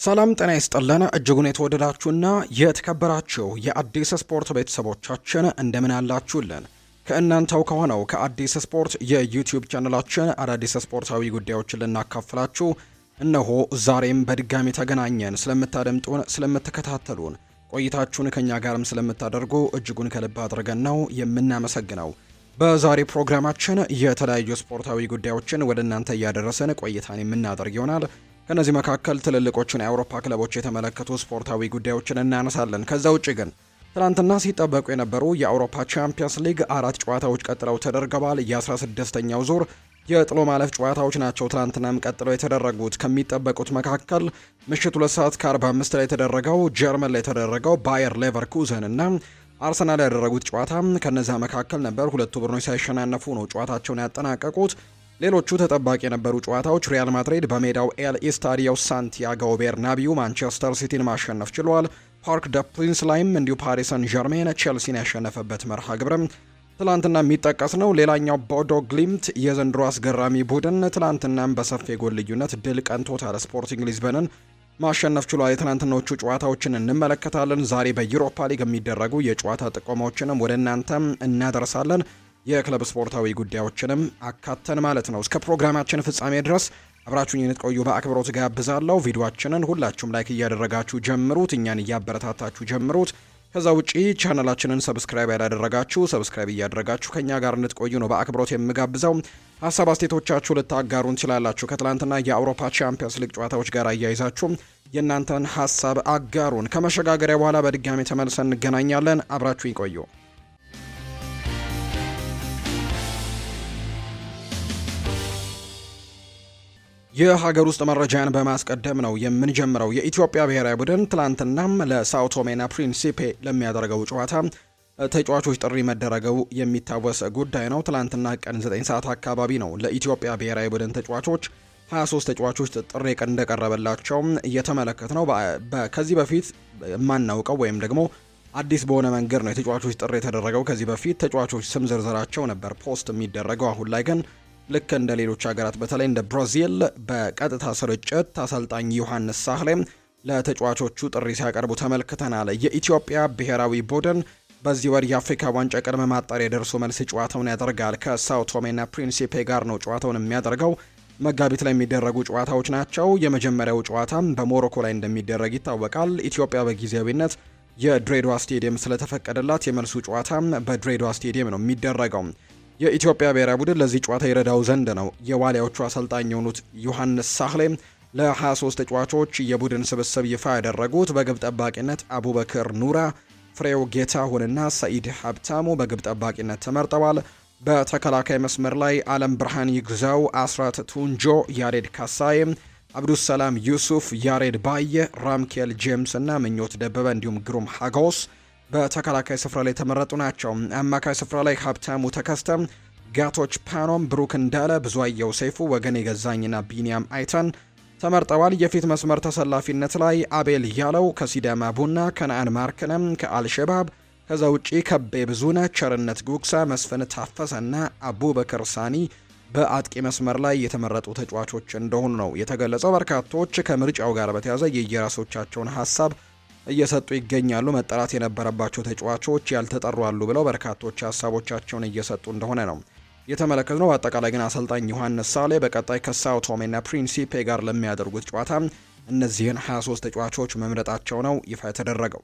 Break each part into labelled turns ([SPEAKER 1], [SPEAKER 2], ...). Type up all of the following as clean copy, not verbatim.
[SPEAKER 1] ሰላም ጤና ይስጥልን እጅጉን የተወደዳችሁና የተከበራችሁ የአዲስ ስፖርት ቤተሰቦቻችን እንደምን አላችሁልን? ከእናንተው ከሆነው ከአዲስ ስፖርት የዩቲዩብ ቻናላችን አዳዲስ ስፖርታዊ ጉዳዮችን ልናካፍላችሁ እነሆ ዛሬም በድጋሚ ተገናኘን። ስለምታደምጡን፣ ስለምትከታተሉን ቆይታችሁን ከኛ ጋርም ስለምታደርጉ እጅጉን ከልብ አድርገን ነው የምናመሰግነው። በዛሬ ፕሮግራማችን የተለያዩ ስፖርታዊ ጉዳዮችን ወደ እናንተ እያደረሰን ቆይታን የምናደርግ ይሆናል። ከነዚህ መካከል ትልልቆቹን የአውሮፓ ክለቦች የተመለከቱ ስፖርታዊ ጉዳዮችን እናነሳለን። ከዛ ውጭ ግን ትናንትና ሲጠበቁ የነበሩ የአውሮፓ ቻምፒየንስ ሊግ 4 ጨዋታዎች ቀጥለው ተደርገዋል። የ16ኛው ዙር የጥሎ ማለፍ ጨዋታዎች ናቸው ትናንትናም ቀጥለው የተደረጉት። ከሚጠበቁት መካከል ምሽት 2 ሰዓት ከ45 ላይ የተደረገው ጀርመን ላይ የተደረገው ባየር ሌቨርኩዘን እና አርሰናል ያደረጉት ጨዋታ ከነዛ መካከል ነበር። ሁለቱ ቡድኖች ሳይሸናነፉ ነው ጨዋታቸውን ያጠናቀቁት። ሌሎቹ ተጠባቂ የነበሩ ጨዋታዎች ሪያል ማድሪድ በሜዳው ኤል ኢስታዲዮ ሳንቲያጎ ቤርናቢው ማንቸስተር ሲቲን ማሸነፍ ችሏል። ፓርክ ደ ፕሪንስ ላይም እንዲሁ ፓሪስ ሰን ዠርሜን ቼልሲን ያሸነፈበት መርሃ ግብርም ትላንትና የሚጠቀስ ነው። ሌላኛው ቦዶ ግሊምት የዘንድሮ አስገራሚ ቡድን ትላንትናም በሰፊ የጎል ልዩነት ድል ቀንቶታል። ስፖርቲንግ ሊዝበንን ማሸነፍ ችሏል። የትናንትናዎቹ ጨዋታዎችን እንመለከታለን። ዛሬ በዩሮፓ ሊግ የሚደረጉ የጨዋታ ጥቆማዎችንም ወደ እናንተም እናደርሳለን። የክለብ ስፖርታዊ ጉዳዮችንም አካተን ማለት ነው። እስከ ፕሮግራማችን ፍጻሜ ድረስ አብራችሁን እንድትቆዩ በአክብሮት ጋብዛለሁ። ቪዲዮአችንን ሁላችሁም ላይክ እያደረጋችሁ ጀምሩት፣ እኛን እያበረታታችሁ ጀምሩት። ከዛ ውጪ ቻናላችንን ሰብስክራይብ ያላደረጋችሁ ሰብስክራይብ እያደረጋችሁ ከኛ ጋር እንድትቆዩ ነው በአክብሮት የምጋብዘው። ሀሳብ አስተያየቶቻችሁ ልታጋሩን ትችላላችሁ። ከትላንትና የአውሮፓ ቻምፒየንስ ሊግ ጨዋታዎች ጋር አያይዛችሁ የእናንተን ሀሳብ አጋሩን። ከመሸጋገሪያ በኋላ በድጋሚ ተመልሰን እንገናኛለን። አብራችሁ ይቆዩ። የሀገር ውስጥ መረጃን በማስቀደም ነው የምንጀምረው። የኢትዮጵያ ብሔራዊ ቡድን ትላንትናም ለሳኦ ቶሜና ፕሪንሲፔ ለሚያደርገው ጨዋታ ተጫዋቾች ጥሪ መደረገው የሚታወስ ጉዳይ ነው። ትላንትና ቀን 9 ሰዓት አካባቢ ነው ለኢትዮጵያ ብሔራዊ ቡድን ተጫዋቾች 23 ተጫዋቾች ጥሪ እንደቀረበላቸው እየተመለከት ነው። ከዚህ በፊት የማናውቀው ወይም ደግሞ አዲስ በሆነ መንገድ ነው የተጫዋቾች ጥሪ የተደረገው። ከዚህ በፊት ተጫዋቾች ስም ዝርዝራቸው ነበር ፖስት የሚደረገው። አሁን ላይ ግን ልክ እንደ ሌሎች ሀገራት በተለይ እንደ ብራዚል በቀጥታ ስርጭት አሰልጣኝ ዮሐንስ ሳህሌ ለተጫዋቾቹ ጥሪ ሲያቀርቡ ተመልክተናል። የኢትዮጵያ ብሔራዊ ቡድን በዚህ ወር የአፍሪካ ዋንጫ ቅድመ ማጣሪያ የደርሶ መልስ ጨዋታውን ያደርጋል። ከሳኦ ቶሜና ፕሪንሲፔ ጋር ነው ጨዋታውን የሚያደርገው። መጋቢት ላይ የሚደረጉ ጨዋታዎች ናቸው። የመጀመሪያው ጨዋታ በሞሮኮ ላይ እንደሚደረግ ይታወቃል። ኢትዮጵያ በጊዜያዊነት የድሬዳዋ ስቴዲየም ስለተፈቀደላት የመልሱ ጨዋታ በድሬዳዋ ስቴዲየም ነው የሚደረገው። የኢትዮጵያ ብሔራዊ ቡድን ለዚህ ጨዋታ ይረዳው ዘንድ ነው የዋሊያዎቹ አሰልጣኝ የሆኑት ዮሐንስ ሳህሌ ለ23 ተጫዋቾች የቡድን ስብስብ ይፋ ያደረጉት። በግብ ጠባቂነት አቡበክር ኑራ፣ ፍሬው ጌታሁንና ሰኢድ ሀብታሙ በግብ ጠባቂነት ተመርጠዋል። በተከላካይ መስመር ላይ አለም ብርሃን ይግዛው፣ አስራት ቱንጆ፣ ያሬድ ካሳዬ፣ አብዱሰላም ዩሱፍ፣ ያሬድ ባየ፣ ራምኬል ጄምስ እና ምኞት ደበበ እንዲሁም ግሩም ሀጎስ በተከላካይ ስፍራ ላይ የተመረጡ ናቸው። አማካይ ስፍራ ላይ ሀብታሙ ተከስተ፣ ጋቶች ፓኖም፣ ብሩክ እንዳለ፣ ብዙአየው ሰይፉ፣ ወገን የገዛኝና ቢኒያም አይተን ተመርጠዋል። የፊት መስመር ተሰላፊነት ላይ አቤል ያለው ከሲዳማ ቡና፣ ከነአን ማርክነም ከአልሸባብ፣ ከዛ ውጪ ከቤ ብዙነ፣ ቸርነት ጉግሳ፣ መስፍን ታፈሰና አቡበክር ሳኒ በአጥቂ መስመር ላይ የተመረጡ ተጫዋቾች እንደሆኑ ነው የተገለጸው። በርካቶች ከምርጫው ጋር በተያያዘ የየራሶቻቸውን ሀሳብ እየሰጡ ይገኛሉ። መጠራት የነበረባቸው ተጫዋቾች ያልተጠሩ አሉ ብለው በርካቶች ሀሳቦቻቸውን እየሰጡ እንደሆነ ነው የተመለከትነው። በአጠቃላይ ግን አሰልጣኝ ዮሐንስ ሳህሌ በቀጣይ ከሳኦ ቶሜና ፕሪንሲፔ ጋር ለሚያደርጉት ጨዋታ እነዚህን 23 ተጫዋቾች መምረጣቸው ነው ይፋ የተደረገው።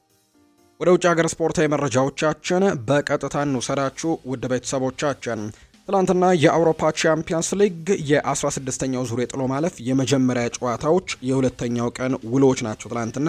[SPEAKER 1] ወደ ውጭ ሀገር ስፖርታዊ መረጃዎቻችን በቀጥታ እንውሰዳችሁ ውድ ቤተሰቦቻችን። ትላንትና የአውሮፓ ቻምፒየንስ ሊግ የ16ኛው ዙር የጥሎ ማለፍ የመጀመሪያ ጨዋታዎች የሁለተኛው ቀን ውሎች ናቸው ትላንትና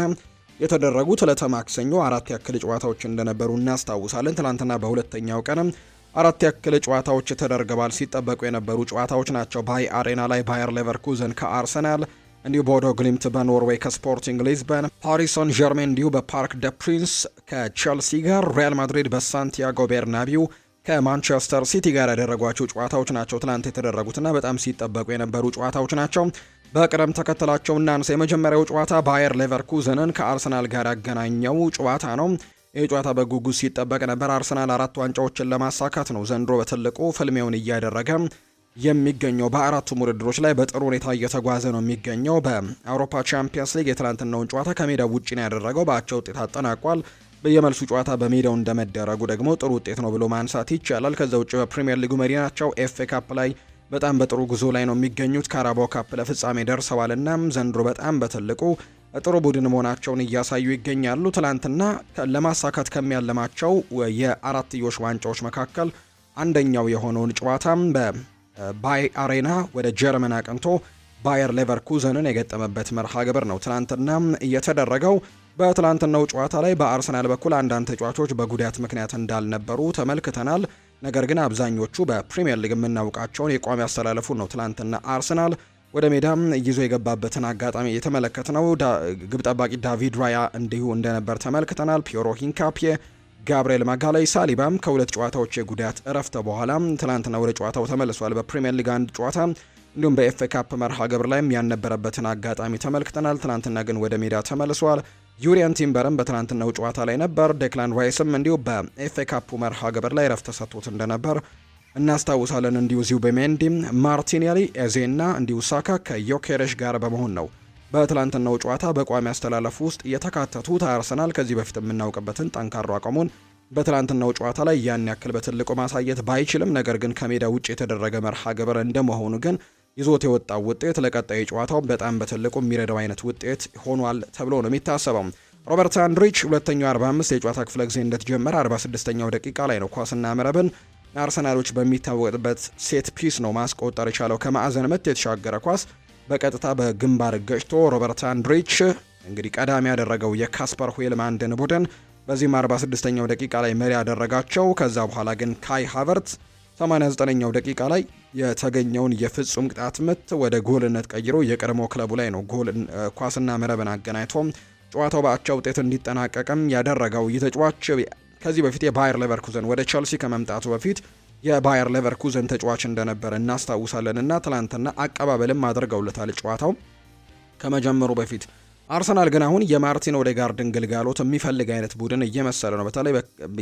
[SPEAKER 1] የተደረጉት። ዕለተ ማክሰኞ 4 ያክል ጨዋታዎች እንደነበሩ እናስታውሳለን። ትላንትና በሁለተኛው ቀንም 4 ያክል ጨዋታዎች ተደርገዋል። ሲጠበቁ የነበሩ ጨዋታዎች ናቸው። ባይ አሬና ላይ ባየር ሌቨርኩዘን ከአርሰናል፣ እንዲሁ ቦዶ ግሊምት በኖርዌይ ከስፖርቲንግ ሊዝበን፣ ፓሪስ ሰን ዠርሜን እንዲሁ በፓርክ ደ ፕሪንስ ከቼልሲ ጋር፣ ሪያል ማድሪድ በሳንቲያጎ ቤርናቢው ከማንቸስተር ሲቲ ጋር ያደረጓቸው ጨዋታዎች ናቸው ትላንት የተደረጉትና በጣም ሲጠበቁ የነበሩ ጨዋታዎች ናቸው። በቅደም ተከተላቸው እናንሳ። የመጀመሪያው ጨዋታ ባየር ሌቨርኩዘንን ከአርሰናል ጋር ያገናኘው ጨዋታ ነው። ይህ ጨዋታ በጉጉት ሲጠበቅ ነበር። አርሰናል 4 ዋንጫዎችን ለማሳካት ነው ዘንድሮ በትልቁ ፍልሚያውን እያደረገ የሚገኘው። በአራቱም ውድድሮች ላይ በጥሩ ሁኔታ እየተጓዘ ነው የሚገኘው። በአውሮፓ ቻምፒየንስ ሊግ የትላንትናውን ጨዋታ ከሜዳው ውጪ ነው ያደረገው፣ በአቻ ውጤት አጠናቋል። የመልሱ ጨዋታ በሜዳው እንደመደረጉ ደግሞ ጥሩ ውጤት ነው ብሎ ማንሳት ይቻላል። ከዛ ውጭ በፕሪሚየር ሊጉ መሪ ናቸው። ኤፍኤ ካፕ ላይ በጣም በጥሩ ጉዞ ላይ ነው የሚገኙት። ካራባኦ ካፕ ለፍጻሜ ደርሰዋልና ዘንድሮ በጣም በትልቁ ጥሩ ቡድን መሆናቸውን እያሳዩ ይገኛሉ። ትላንትና ለማሳካት ከሚያለማቸው የአራትዮሽ ዋንጫዎች መካከል አንደኛው የሆነውን ጨዋታም በባይ አሬና ወደ ጀርመን አቅንቶ ባየር ሌቨርኩዘንን የገጠመበት መርሃ ግብር ነው ትላንትና እየተደረገው። በትላንትናው ጨዋታ ላይ በአርሰናል በኩል አንዳንድ ተጫዋቾች በጉዳት ምክንያት እንዳልነበሩ ተመልክተናል። ነገር ግን አብዛኞቹ በፕሪሚየር ሊግ የምናውቃቸውን የቋሚ አስተላለፉ ነው ትላንትና አርሰናል ወደ ሜዳም ይዞ የገባበትን አጋጣሚ የተመለከትነው። ግብ ጠባቂ ዳቪድ ራያ እንዲሁ እንደነበር ተመልክተናል። ፒየሮ ሂንካፒዬ፣ ጋብርኤል ማጋላይ፣ ሳሊባም ከሁለት ጨዋታዎች የጉዳት እረፍት በኋላ ትላንትና ወደ ጨዋታው ተመልሷል። በፕሪሚየር ሊግ አንድ ጨዋታ እንዲሁም በኤፍኤ ካፕ መርሃ ግብር ላይም ያልነበረበትን አጋጣሚ ተመልክተናል። ትላንትና ግን ወደ ሜዳ ተመልሷል። ዩሪያን ቲምበርም በትናንትናው ጨዋታ ላይ ነበር። ዴክላን ራይስም እንዲሁ በኤፍኤ ካፑ መርሃ ግብር ላይ ረፍት ተሰጥቶት እንደነበር እናስታውሳለን። እንዲሁ ዙቢሜንዲ፣ ማርቲኔሊ፣ ኤዜና እንዲሁ ሳካ ከዮኬሬሽ ጋር በመሆን ነው በትላንትናው ጨዋታ በቋሚ አስተላለፉ ውስጥ የተካተቱት። አርሰናል ከዚህ በፊት የምናውቅበትን ጠንካራ አቋሙን በትላንትናው ጨዋታ ላይ ያን ያክል በትልቁ ማሳየት ባይችልም፣ ነገር ግን ከሜዳ ውጭ የተደረገ መርሃ ግብር እንደመሆኑ ግን ይዞት የወጣው ውጤት ለቀጣይ ጨዋታው በጣም በትልቁ የሚረዳው አይነት ውጤት ሆኗል ተብሎ ነው የሚታሰበው። ሮበርት አንድሪች ሁለተኛው 45 የጨዋታ ክፍለ ጊዜ እንደተጀመረ 46ኛው ደቂቃ ላይ ነው ኳስና መረብን አርሰናሎች በሚታወቅበት ሴት ፒስ ነው ማስቆጠር የቻለው። ከማዕዘን ምት የተሻገረ ኳስ በቀጥታ በግንባር ገጭቶ ሮበርት አንድሪች እንግዲህ ቀዳሚ ያደረገው የካስፐር ሆይሉንድን ቡድን በዚህም 46ኛው ደቂቃ ላይ መሪ ያደረጋቸው። ከዛ በኋላ ግን ካይ ሃቨርት 89ኛው ደቂቃ ላይ የተገኘውን የፍጹም ቅጣት ምት ወደ ጎልነት ቀይሮ የቀድሞ ክለቡ ላይ ነው ጎል ኳስና መረብን አገናኝቶ ጨዋታው በአቻ ውጤት እንዲጠናቀቅም ያደረገው። ይህ ተጫዋች ከዚህ በፊት የባየር ሌቨርኩዘን ወደ ቸልሲ ከመምጣቱ በፊት የባየር ሌቨርኩዘን ተጫዋች እንደነበር እናስታውሳለንና ትላንትና አቀባበልም አድርገውለታል ጨዋታው ከመጀመሩ በፊት። አርሰናል ግን አሁን የማርቲን ኦዴጋርድን ግልጋሎት የሚፈልግ አይነት ቡድን እየመሰለ ነው። በተለይ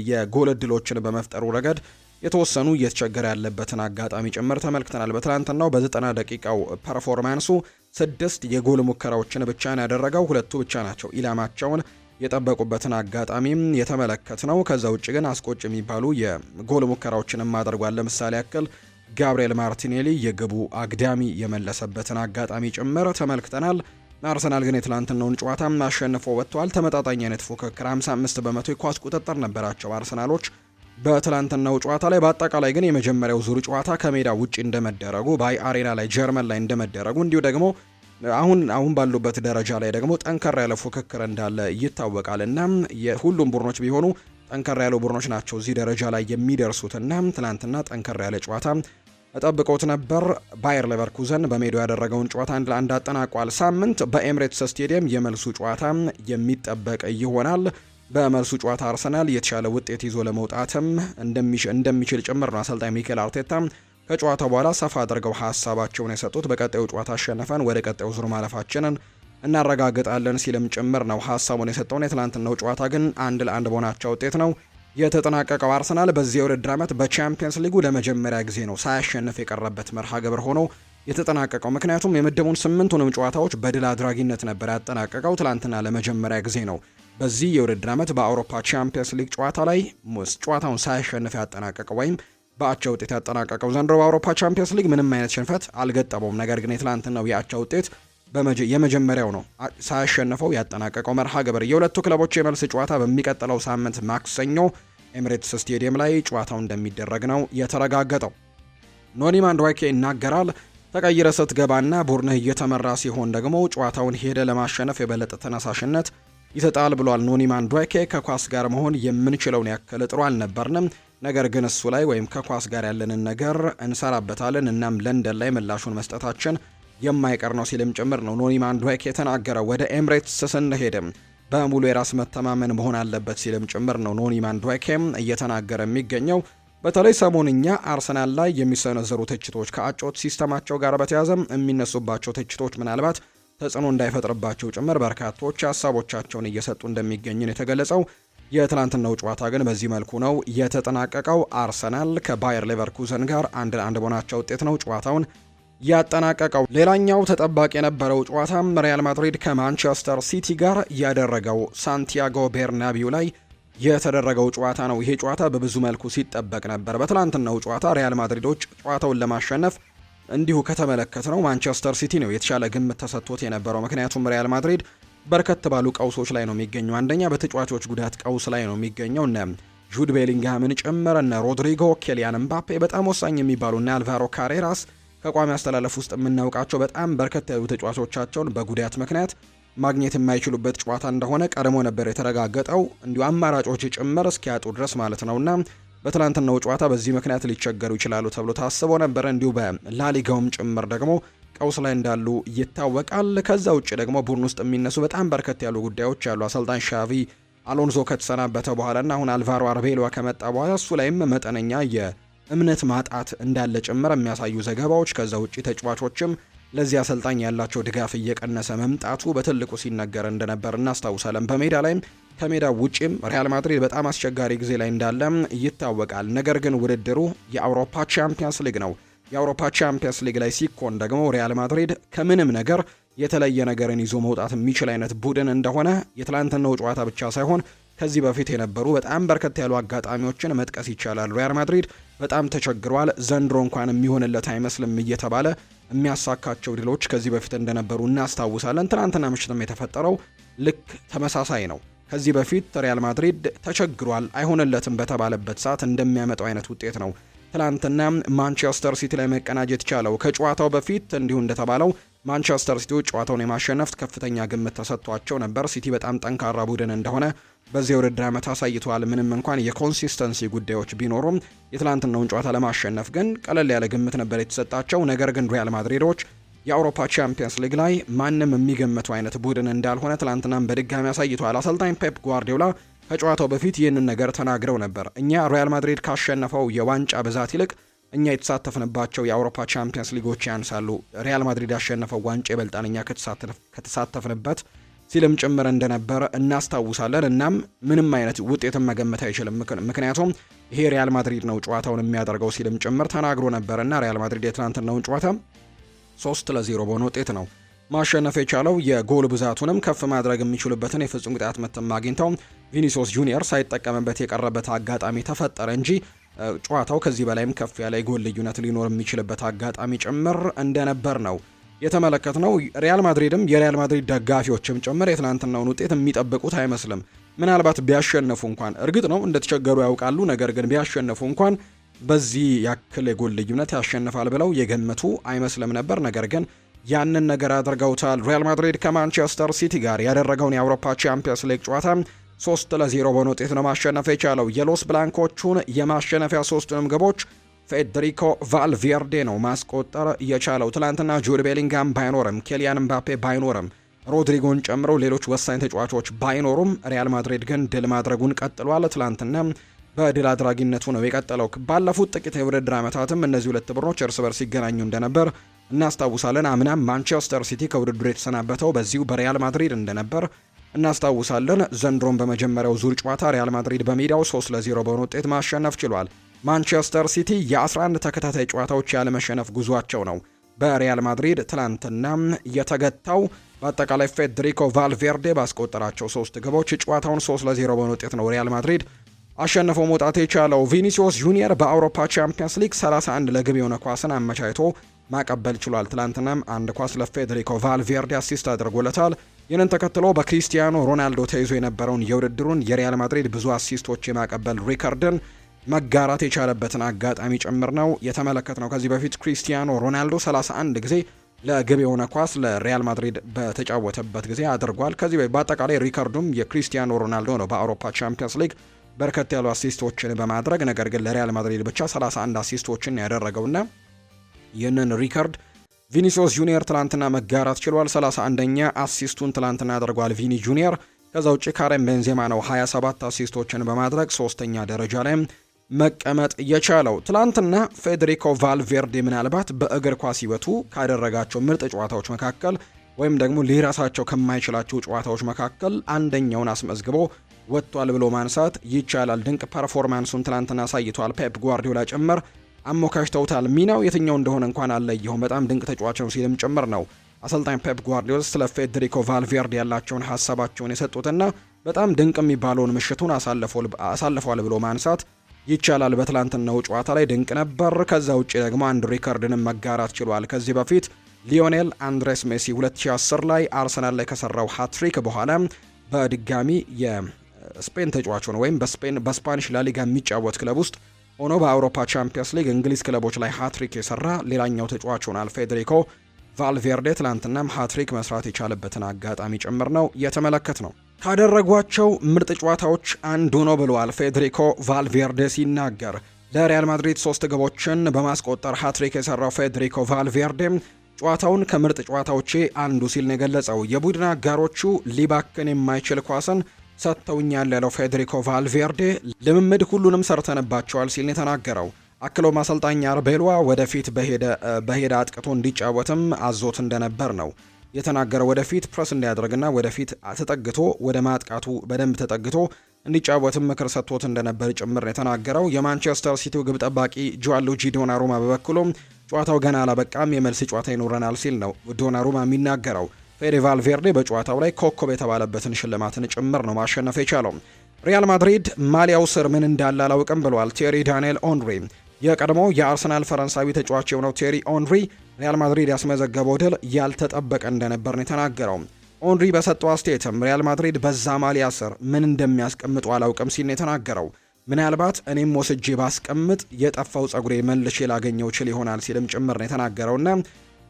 [SPEAKER 1] የጎል እድሎችን በመፍጠሩ ረገድ የተወሰኑ እየተቸገረ ያለበትን አጋጣሚ ጭምር ተመልክተናል። በትላንትናው በ90 ደቂቃው ፐርፎርማንሱ 6 የጎል ሙከራዎችን ብቻ ያደረገው፣ 2 ብቻ ናቸው ኢላማቸውን የጠበቁበትን አጋጣሚም የተመለከት ነው። ከዛ ውጭ ግን አስቆጭ የሚባሉ የጎል ሙከራዎችንም አድርጓል። ለምሳሌ ያክል ጋብርኤል ማርቲኔሊ የግቡ አግዳሚ የመለሰበትን አጋጣሚ ጭምር ተመልክተናል። አርሰናል ግን የትላንትናውን ጨዋታ አሸንፎ ወጥቷል። ተመጣጣኝ አይነት ፉክክር 55 በመቶ የኳስ ቁጥጥር ነበራቸው አርሰናሎች በትላንትናው ጨዋታ ላይ። በአጠቃላይ ግን የመጀመሪያው ዙር ጨዋታ ከሜዳ ውጪ እንደመደረጉ ባይ አሬና ላይ ጀርመን ላይ እንደመደረጉ እንዲሁ ደግሞ አሁን ባሉበት ደረጃ ላይ ደግሞ ጠንከር ያለ ፉክክር እንዳለ ይታወቃል እና የሁሉም ቡድኖች ቢሆኑ ጠንከር ያሉ ቡድኖች ናቸው እዚህ ደረጃ ላይ የሚደርሱትና ትላንትና ጠንከር ያለ ጨዋታ ጠብቆት ነበር። ባየር ሌቨርኩዘን በሜዳው ያደረገውን ጨዋታ 1-1 አጠናቋል። ሳምንት በኤምሬትስ ስቴዲየም የመልሱ ጨዋታ የሚጠበቅ ይሆናል። በመልሱ ጨዋታ አርሰናል የተሻለ ውጤት ይዞ ለመውጣትም እንደሚችል ጭምር ነው አሰልጣኝ ሚኬል አርቴታ ከጨዋታው በኋላ ሰፋ አድርገው ሀሳባቸውን የሰጡት። በቀጣዩ ጨዋታ አሸነፈን ወደ ቀጣዩ ዙር ማለፋችንን እናረጋግጣለን ሲልም ጭምር ነው ሀሳቡን የሰጠውን። የትላንትናው ጨዋታ ግን 1-1 በሆናቸው ውጤት ነው የተጠናቀቀው። አርሰናል በዚህ የውድድር ዓመት በቻምፒየንስ ሊጉ ለመጀመሪያ ጊዜ ነው ሳያሸንፍ የቀረበት መርሃ ግብር ሆኖ የተጠናቀቀው። ምክንያቱም የምድቡን 8ቱንም ጨዋታዎች በድል አድራጊነት ነበር ያጠናቀቀው። ትላንትና ለመጀመሪያ ጊዜ ነው በዚህ የውድድር ዓመት በአውሮፓ ቻምፒየንስ ሊግ ጨዋታ ላይ ጨዋታውን ሳያሸንፍ ያጠናቀቀው ወይም በአቻ ውጤት ያጠናቀቀው። ዘንድሮ በአውሮፓ ቻምፒየንስ ሊግ ምንም አይነት ሽንፈት አልገጠመውም። ነገር ግን የትላንትናው የአቻ ውጤት የመጀመሪያው ነው ሳያሸንፈው ያጠናቀቀው መርሃ ግብር። የሁለቱ ክለቦች የመልስ ጨዋታ በሚቀጥለው ሳምንት ማክሰኞ ኤምሬትስ ስቴዲየም ላይ ጨዋታው እንደሚደረግ ነው የተረጋገጠው። ኖኒ ማንዱዌኬ ይናገራል። ተቀይረ ስትገባና ቡድንህ እየተመራ ሲሆን ደግሞ ጨዋታውን ሄደ ለማሸነፍ የበለጠ ተነሳሽነት ይሰጣል ብሏል። ኖኒ ማንዱዌኬ ከኳስ ጋር መሆን የምንችለውን ያክል ጥሩ አልነበርንም፣ ነገር ግን እሱ ላይ ወይም ከኳስ ጋር ያለንን ነገር እንሰራበታለን፣ እናም ለንደን ላይ ምላሹን መስጠታችን የማይቀር ነው ሲልም ጭምር ነው ኖኒ ማንዱዌኬ የተናገረው። ወደ ኤምሬትስ ስንሄድም በሙሉ የራስ መተማመን መሆን አለበት ሲልም ጭምር ነው ኖኒ ማንዱዌኬ እየተናገረ የሚገኘው። በተለይ ሰሞንኛ አርሰናል ላይ የሚሰነዘሩ ትችቶች ከአጮት ሲስተማቸው ጋር በተያያዘ የሚነሱባቸው ትችቶች ምናልባት ተጽዕኖ እንዳይፈጥርባቸው ጭምር በርካቶች ሀሳቦቻቸውን እየሰጡ እንደሚገኝን የተገለጸው። የትላንትናው ጨዋታ ግን በዚህ መልኩ ነው የተጠናቀቀው። አርሰናል ከባየር ሌቨርኩዘን ጋር 1-1 በሆናቸው ውጤት ነው ጨዋታውን ያጠናቀቀው። ሌላኛው ተጠባቂ የነበረው ጨዋታም ሪያል ማድሪድ ከማንቸስተር ሲቲ ጋር ያደረገው ሳንቲያጎ ቤርናቢው ላይ የተደረገው ጨዋታ ነው። ይሄ ጨዋታ በብዙ መልኩ ሲጠበቅ ነበር። በትላንትናው ጨዋታ ሪያል ማድሪዶች ጨዋታውን ለማሸነፍ እንዲሁ ከተመለከትነው ማንቸስተር ሲቲ ነው የተሻለ ግምት ተሰጥቶት የነበረው። ምክንያቱም ሪያል ማድሪድ በርከት ባሉ ቀውሶች ላይ ነው የሚገኘው። አንደኛ በተጫዋቾች ጉዳት ቀውስ ላይ ነው የሚገኘው። እነ ጁድ ቤሊንግሃምን ጭምር እነ ሮድሪጎ፣ ኬሊያን ምባፔ በጣም ወሳኝ የሚባሉ እና አልቫሮ ካሬራስ ከቋሚ አስተላለፍ ውስጥ የምናውቃቸው በጣም በርከት ያሉ ተጫዋቾቻቸውን በጉዳት ምክንያት ማግኘት የማይችሉበት ጨዋታ እንደሆነ ቀድሞ ነበር የተረጋገጠው። እንዲሁ አማራጮች ጭምር እስኪያጡ ድረስ ማለት ነውና በትላንትናው ጨዋታ በዚህ ምክንያት ሊቸገሩ ይችላሉ ተብሎ ታስቦ ነበር። እንዲሁ በላሊጋውም ጭምር ደግሞ ቀውስ ላይ እንዳሉ ይታወቃል። ከዛ ውጭ ደግሞ ቡድን ውስጥ የሚነሱ በጣም በርከት ያሉ ጉዳዮች ያሉ አሰልጣኝ ሻቪ አሎንዞ ከተሰናበተ በኋላና አሁን አልቫሮ አርቤሎዋ ከመጣ በኋላ እሱ ላይም መጠነኛ የእምነት ማጣት እንዳለ ጭምር የሚያሳዩ ዘገባዎች፣ ከዛ ውጭ ተጫዋቾችም ለዚህ አሰልጣኝ ያላቸው ድጋፍ እየቀነሰ መምጣቱ በትልቁ ሲነገር እንደነበር እናስታውሳለን። በሜዳ ላይም ከሜዳ ውጪም ሪያል ማድሪድ በጣም አስቸጋሪ ጊዜ ላይ እንዳለ ይታወቃል። ነገር ግን ውድድሩ የአውሮፓ ቻምፒየንስ ሊግ ነው። የአውሮፓ ቻምፒየንስ ሊግ ላይ ሲኮን ደግሞ ሪያል ማድሪድ ከምንም ነገር የተለየ ነገርን ይዞ መውጣት የሚችል አይነት ቡድን እንደሆነ የትላንትናው ጨዋታ ብቻ ሳይሆን ከዚህ በፊት የነበሩ በጣም በርከት ያሉ አጋጣሚዎችን መጥቀስ ይቻላል። ሪያል ማድሪድ በጣም ተቸግሯል። ዘንድሮ እንኳን የሚሆንለት አይመስልም እየተባለ የሚያሳካቸው ድሎች ከዚህ በፊት እንደነበሩ እናስታውሳለን። ትናንትና ምሽትም የተፈጠረው ልክ ተመሳሳይ ነው። ከዚህ በፊት ሪያል ማድሪድ ተቸግሯል፣ አይሆንለትም በተባለበት ሰዓት እንደሚያመጣው አይነት ውጤት ነው ትላንትና ማንቸስተር ሲቲ ላይ መቀናጀት ቻለው። ከጨዋታው በፊት እንዲሁ እንደተባለው ማንቸስተር ሲቲዎች ጨዋታውን የማሸነፍ ከፍተኛ ግምት ተሰጥቷቸው ነበር። ሲቲ በጣም ጠንካራ ቡድን እንደሆነ በዚህ የውድድር ዓመት አሳይተዋል። ምንም እንኳን የኮንሲስተንሲ ጉዳዮች ቢኖሩም የትላንትናውን ጨዋታ ለማሸነፍ ግን ቀለል ያለ ግምት ነበር የተሰጣቸው። ነገር ግን ሪያል ማድሪዶች የአውሮፓ ቻምፒየንስ ሊግ ላይ ማንም የሚገመቱ አይነት ቡድን እንዳልሆነ ትላንትናም በድጋሚ አሳይተዋል። አሰልጣኝ ፔፕ ጓርዲዮላ ከጨዋታው በፊት ይህንን ነገር ተናግረው ነበር። እኛ ሪያል ማድሪድ ካሸነፈው የዋንጫ ብዛት ይልቅ እኛ የተሳተፍንባቸው የአውሮፓ ቻምፒየንስ ሊጎች ያንሳሉ። ሪያል ማድሪድ ያሸነፈው ዋንጫ ይበልጣል እኛ ከተሳተፍንበት ሲልም ጭምር እንደነበር እናስታውሳለን። እናም ምንም አይነት ውጤትን መገመት አይችልም፣ ምክንያቱም ይሄ ሪያል ማድሪድ ነው ጨዋታውን የሚያደርገው ሲልም ጭምር ተናግሮ ነበርና ሪያል ማድሪድ የትናንትናውን ጨዋታ 3-0 በሆነ ውጤት ነው ማሸነፍ የቻለው። የጎል ብዛቱንም ከፍ ማድረግ የሚችሉበትን የፍጹም ቅጣት ምትም አግኝተው ቪኒሲዮስ ጁኒየር ሳይጠቀምበት የቀረበት አጋጣሚ ተፈጠረ እንጂ ጨዋታው ከዚህ በላይም ከፍ ያለ የጎል ልዩነት ሊኖር የሚችልበት አጋጣሚ ጭምር እንደነበር ነው የተመለከትነው። ሪያል ማድሪድም የሪያል ማድሪድ ደጋፊዎችም ጭምር የትናንትናውን ውጤት የሚጠብቁት አይመስልም። ምናልባት ቢያሸነፉ እንኳን እርግጥ ነው እንደተቸገሩ ያውቃሉ። ነገር ግን ቢያሸነፉ እንኳን በዚህ ያክል የጎል ልዩነት ያሸንፋል ብለው የገመቱ አይመስልም ነበር። ነገር ግን ያንን ነገር አድርገውታል። ሪያል ማድሪድ ከማንቸስተር ሲቲ ጋር ያደረገውን የአውሮፓ ቻምፒየንስ ሊግ ጨዋታ 3-0 በሆነ ውጤት ነው ማሸነፍ የቻለው። የሎስ ብላንኮቹን የማሸነፊያ ሶስቱንም ግቦች ፌዴሪኮ ቫልቬርዴ ነው ማስቆጠር የቻለው። ትላንትና ጁድ ቤሊንግሃም ባይኖርም፣ ኬሊያን ምባፔ ባይኖርም፣ ሮድሪጎን ጨምሮ ሌሎች ወሳኝ ተጫዋቾች ባይኖሩም ሪያል ማድሪድ ግን ድል ማድረጉን ቀጥሏል። ትላንትና በድል አድራጊነቱ ነው የቀጠለው። ባለፉት ጥቂት የውድድር ዓመታትም እነዚህ ሁለት ቡድኖች እርስ በርስ ሲገናኙ እንደነበር እናስታውሳለን። አምናም ማንቸስተር ሲቲ ከውድድሩ የተሰናበተው በዚሁ በሪያል ማድሪድ እንደነበር እናስታውሳለን። ዘንድሮም በመጀመሪያው ዙር ጨዋታ ሪያል ማድሪድ በሜዳው 3-0 በሆነ ውጤት ማሸነፍ ችሏል። ማንቸስተር ሲቲ የ11 ተከታታይ ጨዋታዎች ያለመሸነፍ ጉዟቸው ነው በሪያል ማድሪድ ትላንትና የተገታው። በአጠቃላይ ፌዴሪኮ ቫልቬርዴ ባስቆጠራቸው 3 ግቦች ጨዋታውን 3-0 በሆነ ውጤት ነው ሪያል ማድሪድ አሸንፎ መውጣት የቻለው። ቪኒሲዮስ ጁኒየር በአውሮፓ ቻምፒየንስ ሊግ 31 ለግብ የሆነ ኳስን አመቻችቶ ማቀበል ችሏል። ትላንትናም አንድ ኳስ ለፌዴሪኮ ቫልቬርዴ አሲስት አድርጎለታል። ይህንን ተከትሎ በክሪስቲያኖ ሮናልዶ ተይዞ የነበረውን የውድድሩን የሪያል ማድሪድ ብዙ አሲስቶች የማቀበል ሪከርድን መጋራት የቻለበትን አጋጣሚ ጭምር ነው የተመለከትነው። ከዚህ በፊት ክሪስቲያኖ ሮናልዶ 31 ጊዜ ለግብ የሆነ ኳስ ለሪያል ማድሪድ በተጫወተበት ጊዜ አድርጓል። ከዚህ በአጠቃላይ ሪከርዱም የክሪስቲያኖ ሮናልዶ ነው በአውሮፓ ቻምፒየንስ ሊግ በርከት ያሉ አሲስቶችን በማድረግ ነገር ግን ለሪያል ማድሪድ ብቻ 31 አሲስቶችን ያደረገውና ይህንን ሪከርድ ቪኒሲዮስ ጁኒየር ትላንትና መጋራት ችሏል። 31ኛ አሲስቱን ትላንትና አድርጓል ቪኒ ጁኒየር። ከዛ ውጭ ካሬም ቤንዜማ ነው 27 አሲስቶችን በማድረግ 3ኛ ደረጃ ላይ መቀመጥ የቻለው። ትላንትና ፌዴሪኮ ቫልቬርዴ ምናልባት በእግር ኳስ ሕይወቱ ካደረጋቸው ምርጥ ጨዋታዎች መካከል ወይም ደግሞ ሊረሳቸው ከማይችላቸው ጨዋታዎች መካከል አንደኛውን አስመዝግቦ ወጥቷል ብሎ ማንሳት ይቻላል። ድንቅ ፐርፎርማንሱን ትላንትና አሳይቷል። ፔፕ ጓርዲዮላ ጭምር አሞካሽተውታል። ሚናው የትኛው እንደሆነ እንኳን አለየውም፣ በጣም ድንቅ ተጫዋች ነው ሲልም ጭምር ነው አሰልጣኝ ፔፕ ጓርዲዮላ ስለ ፌዴሪኮ ቫልቬርዴ ያላቸውን ሀሳባቸውን የሰጡትና በጣም ድንቅ የሚባለውን ምሽቱን አሳልፏል ብሎ ማንሳት ይቻላል። በትላንትናው ጨዋታ ላይ ድንቅ ነበር። ከዛ ውጭ ደግሞ አንድ ሪከርድንም መጋራት ችሏል። ከዚህ በፊት ሊዮኔል አንድሬስ ሜሲ 2010 ላይ አርሰናል ላይ ከሰራው ሃትሪክ በኋላ በድጋሚ የስፔን ተጫዋች ሆኖ ወይም በስፓኒሽ ላሊጋ የሚጫወት ክለብ ውስጥ ሆኖ በአውሮፓ ቻምፒየንስ ሊግ እንግሊዝ ክለቦች ላይ ሃትሪክ የሰራ ሌላኛው ተጫዋች ሆኗል። ፌዴሪኮ ቫልቬርዴ ትላንትናም ሃትሪክ መስራት የቻለበትን አጋጣሚ ጭምር ነው የተመለከት ነው። ካደረጓቸው ምርጥ ጨዋታዎች አንዱ ነው ብለዋል ፌዴሪኮ ቫልቬርዴ ሲናገር። ለሪያል ማድሪድ 3 ግቦችን በማስቆጠር ሃትሪክ የሰራው ፌዴሪኮ ቫልቬርዴ ጨዋታውን ከምርጥ ጨዋታዎቼ አንዱ ሲል ነው የገለጸው። የቡድን አጋሮቹ ሊባክን የማይችል ኳስን ሰጥተውኛል ያለው ፌዴሪኮ ቫልቬርዴ ልምምድ ሁሉንም ሰርተንባቸዋል ሲል ነው የተናገረው። አክሎም አሰልጣኝ አርቤሎዋ ወደፊት በሄደ አጥቅቶ እንዲጫወትም አዞት እንደነበር ነው የተናገረው። ወደፊት ፕረስ እንዲያደርግና ወደፊት ተጠግቶ ወደ ማጥቃቱ በደንብ ተጠግቶ እንዲጫወትም ምክር ሰጥቶት እንደነበር ጭምር የተናገረው። የማንቸስተር ሲቲው ግብ ጠባቂ ጂያንሉጂ ዶናሩማ በበኩሉም ጨዋታው ገና አላበቃም፣ የመልስ ጨዋታ ይኖረናል ሲል ነው ዶናሩማ የሚናገረው። ፌዴ ቫልቬርዴ በጨዋታው ላይ ኮከብ የተባለበትን ሽልማትን ጭምር ነው ማሸነፍ የቻለው። ሪያል ማድሪድ ማሊያው ስር ምን እንዳለ አላውቅም ብሏል ቴሪ ዳንኤል ኦንሪ። የቀድሞው የአርሰናል ፈረንሳዊ ተጫዋች የሆነው ቴሪ ኦንሪ ሪያል ማድሪድ ያስመዘገበው ድል ያልተጠበቀ እንደነበር ነው የተናገረው። ኦንሪ በሰጠው አስተያየትም ሪያል ማድሪድ በዛ ማሊያ ስር ምን እንደሚያስቀምጡ አላውቅም ሲል ነው የተናገረው። ምናልባት እኔም ወስጄ ባስቀምጥ የጠፋው ጸጉሬ መልሼ ላገኘው ችል ይሆናል ሲልም ጭምር ነው የተናገረውና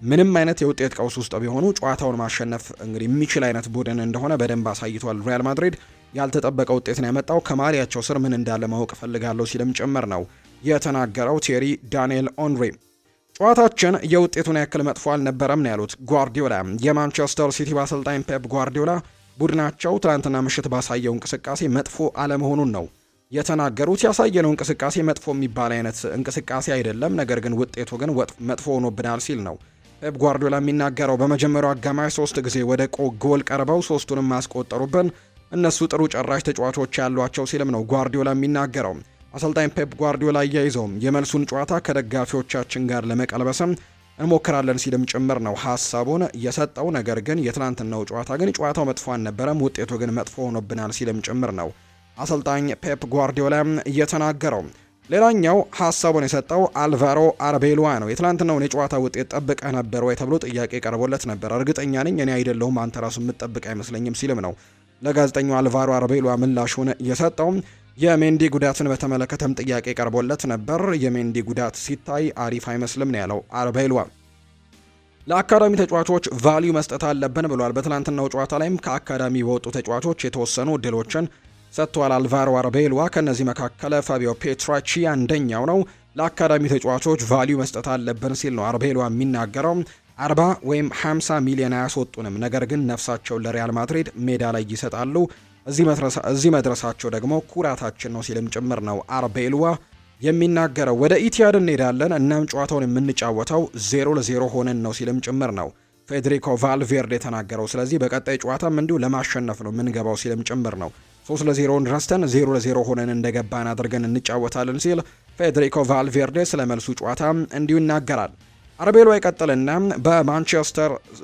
[SPEAKER 1] ምንም አይነት የውጤት ቀውስ ውስጥ ቢሆኑ ጨዋታውን ማሸነፍ እንግዲህ የሚችል አይነት ቡድን እንደሆነ በደንብ አሳይቷል። ሪያል ማድሪድ ያልተጠበቀ ውጤት ነው ያመጣው። ከማሊያቸው ስር ምን እንዳለ ማወቅ ፈልጋለሁ ሲልም ጭምር ነው የተናገረው ቴሪ ዳንኤል ኦንሪ። ጨዋታችን የውጤቱን ያክል መጥፎ አልነበረም ነው ያሉት ጓርዲዮላ። የማንቸስተር ሲቲ አሰልጣኝ ፔፕ ጓርዲዮላ ቡድናቸው ትናንትና ምሽት ባሳየው እንቅስቃሴ መጥፎ አለመሆኑን ነው የተናገሩት። ያሳየነው እንቅስቃሴ መጥፎ የሚባል አይነት እንቅስቃሴ አይደለም፣ ነገር ግን ውጤቱ ግን መጥፎ ሆኖብናል ሲል ነው ፔፕ ጓርዲዮላ የሚናገረው። በመጀመሪያው አጋማሽ 3 ጊዜ ወደ ጎል ቀርበው 3ቱንም ማስቆጠሩብን፣ እነሱ ጥሩ ጨራሽ ተጫዋቾች ያሏቸው ሲልም ነው ጓርዲዮላ የሚናገረው። አሰልጣኝ ፔፕ ጓርዲዮላ አያይዘውም የመልሱን ጨዋታ ከደጋፊዎቻችን ጋር ለመቀልበስም እንሞክራለን ሲልም ጭምር ነው ሀሳቡን የሰጠው። ነገር ግን የትናንትናው ጨዋታ ግን ጨዋታው መጥፎ አልነበረም፣ ውጤቱ ግን መጥፎ ሆኖብናል ሲልም ጭምር ነው አሰልጣኝ ፔፕ ጓርዲዮላ እየተናገረው። ሌላኛው ሀሳቡን የሰጠው አልቫሮ አርቤሎዋ ነው። የትናንትናውን የጨዋታ ውጤት ጠብቀህ ነበር ወይ ተብሎ ጥያቄ ቀርቦለት ነበር። እርግጠኛ ነኝ እኔ አይደለሁም አንተ ራሱ የምትጠብቅ አይመስለኝም ሲልም ነው ለጋዜጠኛው አልቫሮ አርቤሎዋ ምላሹን የሰጠው። የሜንዲ ጉዳትን በተመለከተም ጥያቄ ቀርቦለት ነበር። የሜንዲ ጉዳት ሲታይ አሪፍ አይመስልም ነው ያለው አርቤሎዋ። ለአካዳሚ ተጫዋቾች ቫልዩ መስጠት አለብን ብሏል። በትናንትናው ጨዋታ ላይም ከአካዳሚ በወጡ ተጫዋቾች የተወሰኑ እድሎችን ሰጥቷል አልቫሮ አርቤሎዋ። ከነዚህ መካከል ፋቢዮ ፔትራቺ አንደኛው ነው። ለአካዳሚ ተጫዋቾች ቫልዩ መስጠት አለብን ሲል ነው አርቤሎዋ የሚናገረው። 40 ወይም 50 ሚሊዮን አያስወጡንም፣ ነገር ግን ነፍሳቸውን ለሪያል ማድሪድ ሜዳ ላይ ይሰጣሉ። እዚህ መድረሳቸው ደግሞ ኩራታችን ነው ሲልም ጭምር ነው አርቤሎዋ የሚናገረው። ወደ ኢቲያድ እንሄዳለን፣ እናም ጨዋታውን የምንጫወተው 0-0 ሆነን ነው ሲልም ጭምር ነው ፌዴሪኮ ቫልቬርዴ የተናገረው። ስለዚህ በቀጣይ ጨዋታም እንዲሁ ለማሸነፍ ነው የምንገባው ሲልም ጭምር ነው 3-0 ረስተን 0-0 ሆነን እንደገባን አድርገን እንጫወታለን ሲል ፌዴሪኮ ቫልቬርዴ ስለ መልሱ ጨዋታ እንዲሁ ይናገራል። አርቤሎ ይቀጥልና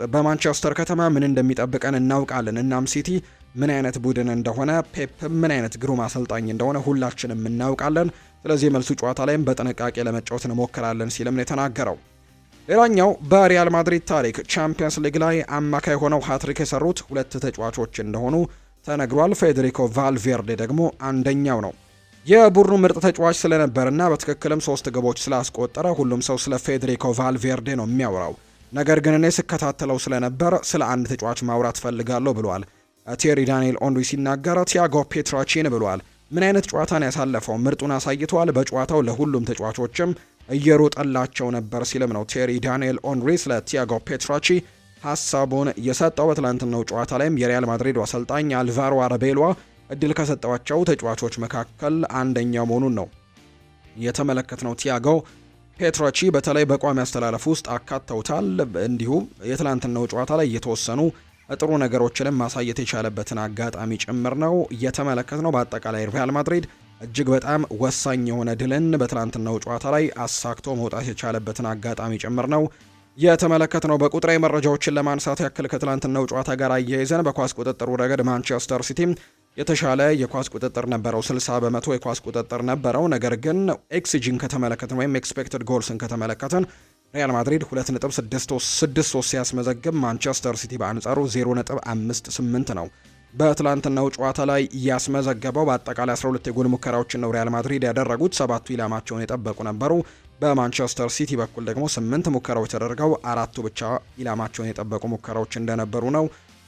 [SPEAKER 1] በማንቸስተር ከተማ ምን እንደሚጠብቀን እናውቃለን። እናም ሲቲ ምን አይነት ቡድን እንደሆነ፣ ፔፕ ምን አይነት ግሩም አሰልጣኝ እንደሆነ ሁላችንም እናውቃለን። ስለዚህ የመልሱ ጨዋታ ላይም በጥንቃቄ ለመጫወት እንሞክራለን ሲልም ነው የተናገረው። ሌላኛው በሪያል ማድሪድ ታሪክ ቻምፒየንስ ሊግ ላይ አማካይ ሆነው ሃትሪክ የሰሩት 2 ተጫዋቾች እንደሆኑ ተነግሯል። ፌዴሪኮ ቫልቬርዴ ደግሞ አንደኛው ነው። የቡድኑ ምርጥ ተጫዋች ስለነበርና በትክክልም 3 ግቦች ስላስቆጠረ ሁሉም ሰው ስለ ፌዴሪኮ ቫልቬርዴ ነው የሚያወራው። ነገር ግን እኔ ስከታተለው ስለነበር ስለ አንድ ተጫዋች ማውራት ፈልጋለሁ ብሏል ቴሪ ዳንኤል ኦንሪ ሲናገር። ቲያጎ ፔትራቺን ብሏል። ምን አይነት ጨዋታን ያሳለፈው፣ ምርጡን አሳይቷል። በጨዋታው ለሁሉም ተጫዋቾችም እየሮጠላቸው ነበር ሲልም ነው ቴሪ ዳንኤል ኦንሪ ስለ ቲያጎ ፔትራቺ ሀሳቡን የሰጠው። በትላንትናው ጨዋታ ላይም የሪያል ማድሪድ አሰልጣኝ አልቫሮ አርቤሎዋ እድል ከሰጠዋቸው ተጫዋቾች መካከል አንደኛው መሆኑን ነው የተመለከትነው። ቲያጎ ፔትራቺ በተለይ በቋሚ አስተላለፍ ውስጥ አካተውታል። እንዲሁም የትላንትናው ጨዋታ ላይ የተወሰኑ ጥሩ ነገሮችንም ማሳየት የቻለበትን አጋጣሚ ጭምር ነው የተመለከትነው። በአጠቃላይ ሪያል ማድሪድ እጅግ በጣም ወሳኝ የሆነ ድልን በትላንትናው ጨዋታ ላይ አሳክቶ መውጣት የቻለበትን አጋጣሚ ጭምር ነው የተመለከትነው። በቁጥራዊ መረጃዎችን ለማንሳት ያክል ከትላንትናው ጨዋታ ጋር አያይዘን በኳስ ቁጥጥሩ ረገድ ማንቸስተር ሲቲ የተሻለ የኳስ ቁጥጥር ነበረው። 60 በመቶ የኳስ ቁጥጥር ነበረው። ነገር ግን ኤክስጂን ከተመለከትን ወይም ኤክስፔክትድ ጎልስን ከተመለከትን ሪያል ማድሪድ 2.63 ሲያስመዘግብ ማንቸስተር ሲቲ በአንጻሩ 0.58 ነው በትላንትናው ጨዋታ ላይ ያስመዘገበው። በአጠቃላይ 12 የጎል ሙከራዎችን ነው ሪያል ማድሪድ ያደረጉት። 7ቱ ኢላማቸውን የጠበቁ ነበሩ። በማንቸስተር ሲቲ በኩል ደግሞ 8 ሙከራዎች ተደርገው 4ቱ ብቻ ኢላማቸውን የጠበቁ ሙከራዎች እንደነበሩ ነው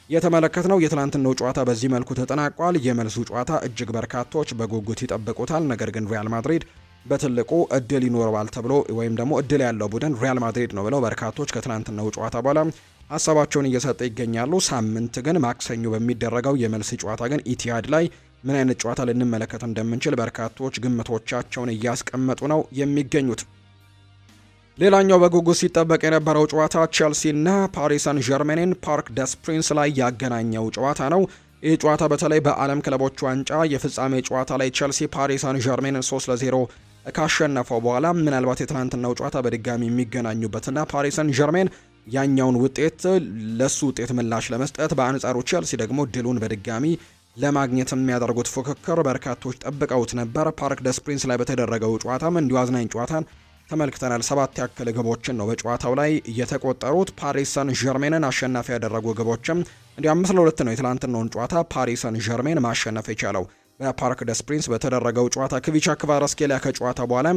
[SPEAKER 1] የተመለከትነው። የትላንትናው ጨዋታ በዚህ መልኩ ተጠናቋል። የመልሱ ጨዋታ እጅግ በርካቶች በጉጉት ይጠብቁታል። ነገር ግን ሪያል ማድሪድ በትልቁ እድል ይኖረዋል ተብሎ ወይም ደግሞ እድል ያለው ቡድን ሪያል ማድሪድ ነው ብለው በርካቶች ከትላንትናው ጨዋታ በኋላ ሀሳባቸውን እየሰጡ ይገኛሉ። ሳምንት ግን ማክሰኞ በሚደረገው የመልስ ጨዋታ ግን ኢቲሃድ ላይ ምን አይነት ጨዋታ ልንመለከት እንደምንችል በርካቶች ግምቶቻቸውን እያስቀመጡ ነው የሚገኙት። ሌላኛው በጉጉት ሲጠበቅ የነበረው ጨዋታ ቼልሲና ፓሪስ ሰን ዠርሜንን ፓርክ ደስ ፕሪንስ ላይ ያገናኘው ጨዋታ ነው። ይህ ጨዋታ በተለይ በዓለም ክለቦች ዋንጫ የፍጻሜ ጨዋታ ላይ ቼልሲ ፓሪስ ሰን ዠርሜንን 3-0 ካሸነፈው በኋላ ምናልባት የትናንትናው ጨዋታ በድጋሚ የሚገናኙበትና ፓሪስ ሰን ዠርሜን ያኛውን ውጤት ለሱ ውጤት ምላሽ ለመስጠት በአንጻሩ ቼልሲ ደግሞ ድሉን በድጋሚ ለማግኘት የሚያደርጉት ፉክክር በርካቶች ጠብቀውት ነበር። ፓርክ ደስ ፕሪንስ ላይ በተደረገው ጨዋታም እንዲሁ አዝናኝ ጨዋታን ተመልክተናል። 7 ያክል ግቦችን ነው በጨዋታው ላይ የተቆጠሩት። ፓሪስ ሰን ዠርሜንን አሸናፊ ያደረጉ ግቦችም እንዲሁ 5-2 ነው የትላንትናውን ጨዋታ ፓሪስ ሰን ዠርሜን ማሸነፍ የቻለው በፓርክ ደስ ፕሪንስ በተደረገው ጨዋታ። ክቪቻ ክቫራትስኬሊያ ከጨዋታ በኋላ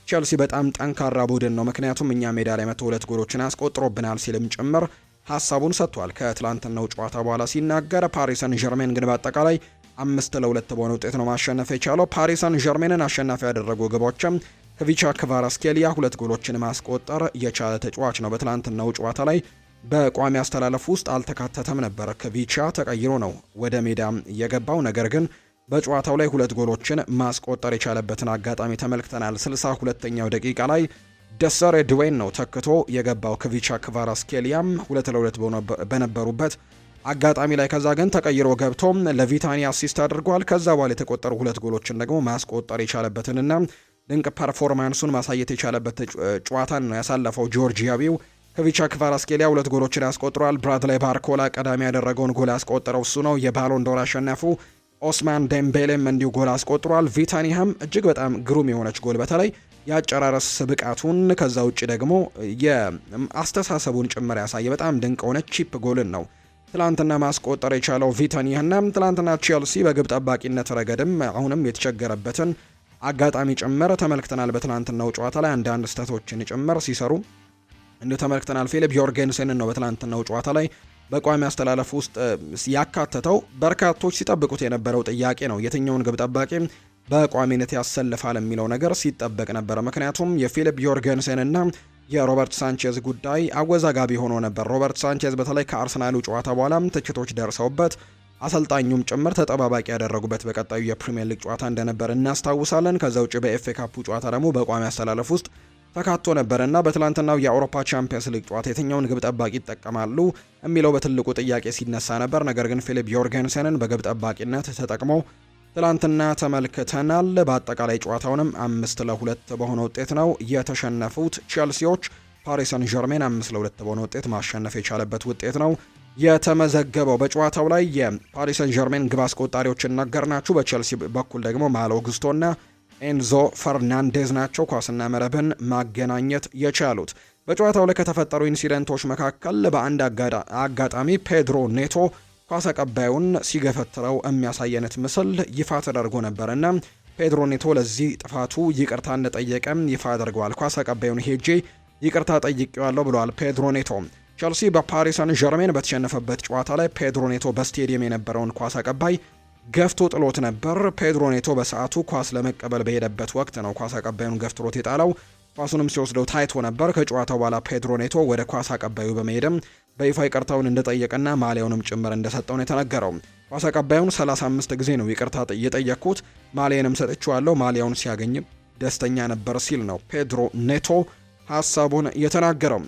[SPEAKER 1] ቼልሲ በጣም ጠንካራ ቡድን ነው፣ ምክንያቱም እኛ ሜዳ ላይ 2 ጎሎችን አስቆጥሮብናል ሲልም ጭምር ሀሳቡን ሰጥቷል። ከትላንትናው ጨዋታ በኋላ ሲናገር ፓሪስ ሰን ዠርሜን ግን በአጠቃላይ 5-2 በሆነ ውጤት ነው ማሸነፍ የቻለው። ፓሪስ ሰን ዠርሜንን አሸናፊ ያደረጉ ግቦችም ክቪቻ ክቫራትስኬሊያ 2 ጎሎችን ማስቆጠር የቻለ ተጫዋች ነው። በትላንትናው ጨዋታ ላይ በቋሚ አስተላለፍ ውስጥ አልተካተተም ነበር። ክቪቻ ተቀይሮ ነው ወደ ሜዳ የገባው። ነገር ግን በጨዋታው ላይ 2 ጎሎችን ማስቆጠር የቻለበትን አጋጣሚ ተመልክተናል። 62ኛው ደቂቃ ላይ ደሰሬ ድዌይን ነው ተክቶ የገባው ክቪቻ ክቫራትስኬሊያም 2-2 በነበሩበት አጋጣሚ ላይ ከዛ ግን ተቀይሮ ገብቶ ለቪታኒ አሲስት አድርጓል። ከዛ በኋላ የተቆጠሩ 2 ጎሎችን ደግሞ ማስቆጠር የቻለበትንና ድንቅ ፐርፎርማንሱን ማሳየት የቻለበት ጨዋታን ነው ያሳለፈው ጆርጂያዊው። ክቪቻ ክቫራትስኬሊያ 2 ጎሎችን ያስቆጥሯል። ብራድላይ ባርኮላ ቀዳሚ ያደረገውን ጎል ያስቆጠረው እሱ ነው። የባሎን ዶር አሸናፊ ኦስማን ዴምቤሌም እንዲሁ ጎል አስቆጥሯል። ቪታኒያም እጅግ በጣም ግሩም የሆነች ጎል በተለይ የአጨራረስ ብቃቱን ከዛ ውጭ ደግሞ የአስተሳሰቡን ጭምር ያሳየ በጣም ድንቅ የሆነች ቺፕ ጎልን ነው ትላንትና ማስቆጠር የቻለው ቪታኒያና ትላንትና ቼልሲ በግብ ጠባቂነት ረገድም አሁንም የተቸገረበትን አጋጣሚ ጭምር ተመልክተናል። በትላንትናው ጨዋታ ላይ አንዳንድ ስህተቶችን ጭምር ሲሰሩ እንደ ተመልክተናል። ፊሊፕ ዮርጌንሰንን ነው በትላንትናው ጨዋታ ላይ በቋሚ አስተላለፍ ውስጥ ያካተተው። በርካቶች ሲጠብቁት የነበረው ጥያቄ ነው የትኛውን ግብ ጠባቂ በቋሚነት ያሰልፋል የሚለው ነገር ሲጠበቅ ነበረ። ምክንያቱም የፊሊፕ ዮርጌንሰንና የሮበርት ሳንቼዝ ጉዳይ አወዛጋቢ ሆኖ ነበር። ሮበርት ሳንቼዝ በተለይ ከአርሰናሉ ጨዋታ በኋላ ትችቶች ደርሰውበት አሰልጣኙም ጭምር ተጠባባቂ ያደረጉበት በቀጣዩ የፕሪሚየር ሊግ ጨዋታ እንደነበር እናስታውሳለን። ከዛ ውጭ በኤፍኤ ካፑ ጨዋታ ደግሞ በቋሚ አስተላለፍ ውስጥ ተካቶ ነበርና በትላንትናው የአውሮፓ ቻምፒየንስ ሊግ ጨዋታ የትኛውን ግብ ጠባቂ ይጠቀማሉ የሚለው በትልቁ ጥያቄ ሲነሳ ነበር። ነገር ግን ፊሊፕ ዮርጌንሰንን በግብ ጠባቂነት ተጠቅሞ ትላንትና ተመልክተናል። በአጠቃላይ ጨዋታውንም 5-2 በሆነ ውጤት ነው የተሸነፉት ቼልሲዎች። ፓሪስ ሰን ዠርሜን 5-2 በሆነ ውጤት ማሸነፍ የቻለበት ውጤት ነው የተመዘገበው። በጨዋታው ላይ የፓሪስ ሰን ዠርሜን ግብ አስቆጣሪዎችን ነገርናችሁ። በቼልሲ በኩል ደግሞ ማሎ ጉስቶና ኤንዞ ፈርናንዴዝ ናቸው ኳስና መረብን ማገናኘት የቻሉት። በጨዋታው ላይ ከተፈጠሩ ኢንሲደንቶች መካከል በአንድ አጋጣሚ ፔድሮ ኔቶ ኳስ አቀባዩን ሲገፈትረው የሚያሳየነት ምስል ይፋ ተደርጎ ነበርና ፔድሮ ኔቶ ለዚህ ጥፋቱ ይቅርታ እንደጠየቀም ይፋ አድርገዋል። ኳስ አቀባዩን ሄጄ ይቅርታ ጠይቄዋለሁ ብለዋል ፔድሮ ኔቶ። ቸልሲ በፓሪስ ሰን ዠርሜን በተሸነፈበት ጨዋታ ላይ ፔድሮ ኔቶ በስቴዲየም የነበረውን ኳስ አቀባይ ገፍቶ ጥሎት ነበር። ፔድሮ ኔቶ በሰዓቱ ኳስ ለመቀበል በሄደበት ወቅት ነው ኳስ አቀባዩን ገፍትሮት የጣለው። ኳሱንም ሲወስደው ታይቶ ነበር። ከጨዋታው በኋላ ፔድሮ ኔቶ ወደ ኳስ አቀባዩ በመሄድም በይፋ ይቅርታውን እንደጠየቀና ማሊያውንም ጭምር እንደሰጠው ነው የተነገረው። ኳስ አቀባዩን 35 ጊዜ ነው ይቅርታ የጠየቅኩት፣ ማሊያንም ሰጥቼዋለሁ፣ ማሊያውን ሲያገኝም ደስተኛ ነበር ሲል ነው ፔድሮ ኔቶ ሀሳቡን የተናገረው።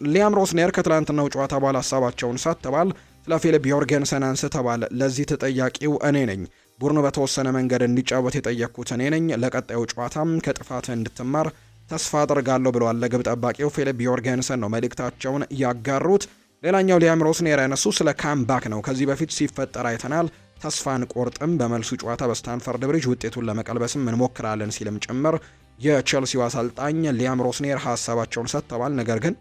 [SPEAKER 1] ሊያም ሮስኔር ከትላንትናው ጨዋታ በኋላ ሀሳባቸውን ሰጥተዋል። ስለ ፊሊፕ ዮርጌንሰን አንስተዋል። ለዚህ ተጠያቂው እኔ ነኝ። ቡድኑ በተወሰነ መንገድ እንዲጫወት የጠየቅኩት እኔ ነኝ። ለቀጣዩ ጨዋታም ከጥፋት እንድትማር ተስፋ አድርጋለሁ ብለዋል። ለግብ ጠባቂው ፊሊፕ ዮርጌንሰን ነው መልእክታቸውን ያጋሩት። ሌላኛው ሊያም ሮስኔር ያነሱ ስለ ካምባክ ነው። ከዚህ በፊት ሲፈጠር አይተናል። ተስፋን ቆርጥም በመልሱ ጨዋታ በስታንፈርድ ብሪጅ ውጤቱን ለመቀልበስም እንሞክራለን ሲልም ጭምር የቼልሲው አሰልጣኝ ሊያም ሮስኔር ሀሳባቸውን ሰጥተዋል። ነገር ግን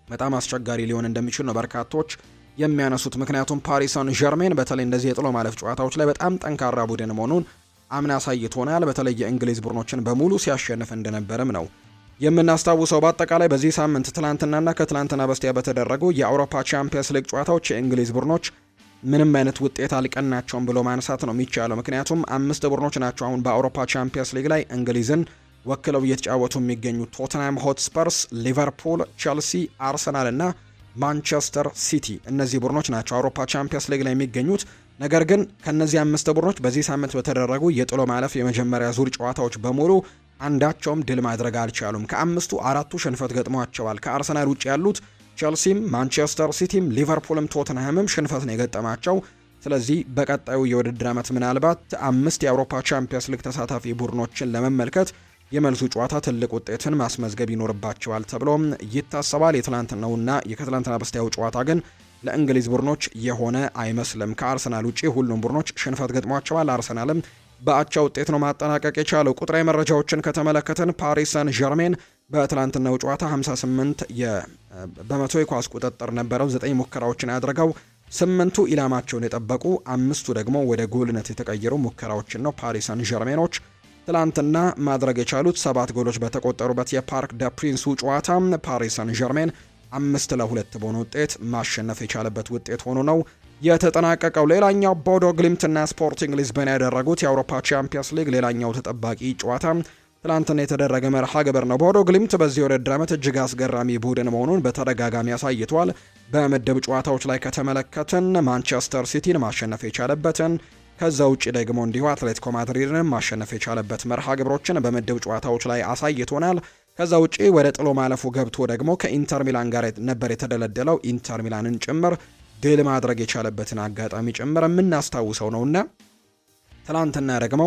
[SPEAKER 1] በጣም አስቸጋሪ ሊሆን እንደሚችል ነው በርካቶች የሚያነሱት። ምክንያቱም ፓሪስ ሰን ዠርሜን በተለይ እንደዚህ የጥሎ ማለፍ ጨዋታዎች ላይ በጣም ጠንካራ ቡድን መሆኑን አምና አሳይቶናል። በተለይ የእንግሊዝ ቡድኖችን በሙሉ ሲያሸንፍ እንደነበረም ነው የምናስታውሰው። በአጠቃላይ በዚህ ሳምንት ትላንትናና ከትላንትና በስቲያ በተደረጉ የአውሮፓ ቻምፒየንስ ሊግ ጨዋታዎች የእንግሊዝ ቡድኖች ምንም አይነት ውጤት አልቀናቸውም ብሎ ማንሳት ነው የሚቻለው። ምክንያቱም 5 ቡድኖች ናቸው አሁን በአውሮፓ ቻምፒየንስ ሊግ ላይ እንግሊዝን ወክለው እየተጫወቱ የሚገኙ ቶተንሃም ሆትስፐርስ፣ ሊቨርፑል፣ ቸልሲ፣ አርሰናል እና ማንቸስተር ሲቲ። እነዚህ ቡድኖች ናቸው አውሮፓ ቻምፒየንስ ሊግ ላይ የሚገኙት። ነገር ግን ከነዚህ 5 ቡድኖች በዚህ ሳምንት በተደረጉ የጥሎ ማለፍ የመጀመሪያ ዙር ጨዋታዎች በሙሉ አንዳቸውም ድል ማድረግ አልቻሉም። ከ5ቱ 4ቱ ሽንፈት ገጥሟቸዋል። ከአርሰናል ውጭ ያሉት ቸልሲም፣ ማንቸስተር ሲቲም፣ ሊቨርፑልም ቶተንሃምም ሽንፈት ነው የገጠማቸው። ስለዚህ በቀጣዩ የውድድር ዓመት ምናልባት 5 የአውሮፓ ቻምፒየንስ ሊግ ተሳታፊ ቡድኖችን ለመመልከት የመልሱ ጨዋታ ትልቅ ውጤትን ማስመዝገብ ይኖርባቸዋል ተብሎ ይታሰባል። የትላንትናውና የከትላንትና በስቲያው ጨዋታ ግን ለእንግሊዝ ቡድኖች የሆነ አይመስልም። ከአርሰናል ውጪ ሁሉም ቡድኖች ሽንፈት ገጥሟቸዋል። አርሰናልም በአቻ ውጤት ነው ማጠናቀቅ የቻለው። ቁጥራዊ መረጃዎችን ከተመለከትን ፓሪስ ሰን ዠርሜን በትላንትናው ጨዋታ 58 በመቶ የኳስ ቁጥጥር ነበረው። 9 ሙከራዎችን ያደረገው 8ቱ ኢላማቸውን የጠበቁ 5ቱ ደግሞ ወደ ጎልነት የተቀየሩ ሙከራዎችን ነው ፓሪስ ሰን ዠርሜኖች ትላንትና ማድረግ የቻሉት። 7 ጎሎች በተቆጠሩበት የፓርክ ደ ፕሪንሱ ጨዋታ ፓሪስ ሰን ዠርሜን 5-2 በሆነ ውጤት ማሸነፍ የቻለበት ውጤት ሆኖ ነው የተጠናቀቀው። ሌላኛው ቦዶ ግሊምትና ስፖርቲንግ ሊዝበን ያደረጉት የአውሮፓ ቻምፒየንስ ሊግ ሌላኛው ተጠባቂ ጨዋታ ትላንትና የተደረገ መርሃ ግብር ነው። ቦዶ ግሊምት በዚህ የውድድር ዓመት እጅግ አስገራሚ ቡድን መሆኑን በተደጋጋሚ አሳይቷል። በምድብ ጨዋታዎች ላይ ከተመለከትን ማንቸስተር ሲቲን ማሸነፍ የቻለበትን ከዛ ውጪ ደግሞ እንዲሁ አትሌቲኮ ማድሪድን ማሸነፍ የቻለበት መርሃ ግብሮችን በምድብ ጨዋታዎች ላይ አሳይቶናል። ከዛ ውጪ ወደ ጥሎ ማለፉ ገብቶ ደግሞ ከኢንተር ሚላን ጋር ነበር የተደለደለው። ኢንተር ሚላንን ጭምር ድል ማድረግ የቻለበትን አጋጣሚ ጭምር የምናስታውሰው ነውና ትላንትና ደግሞ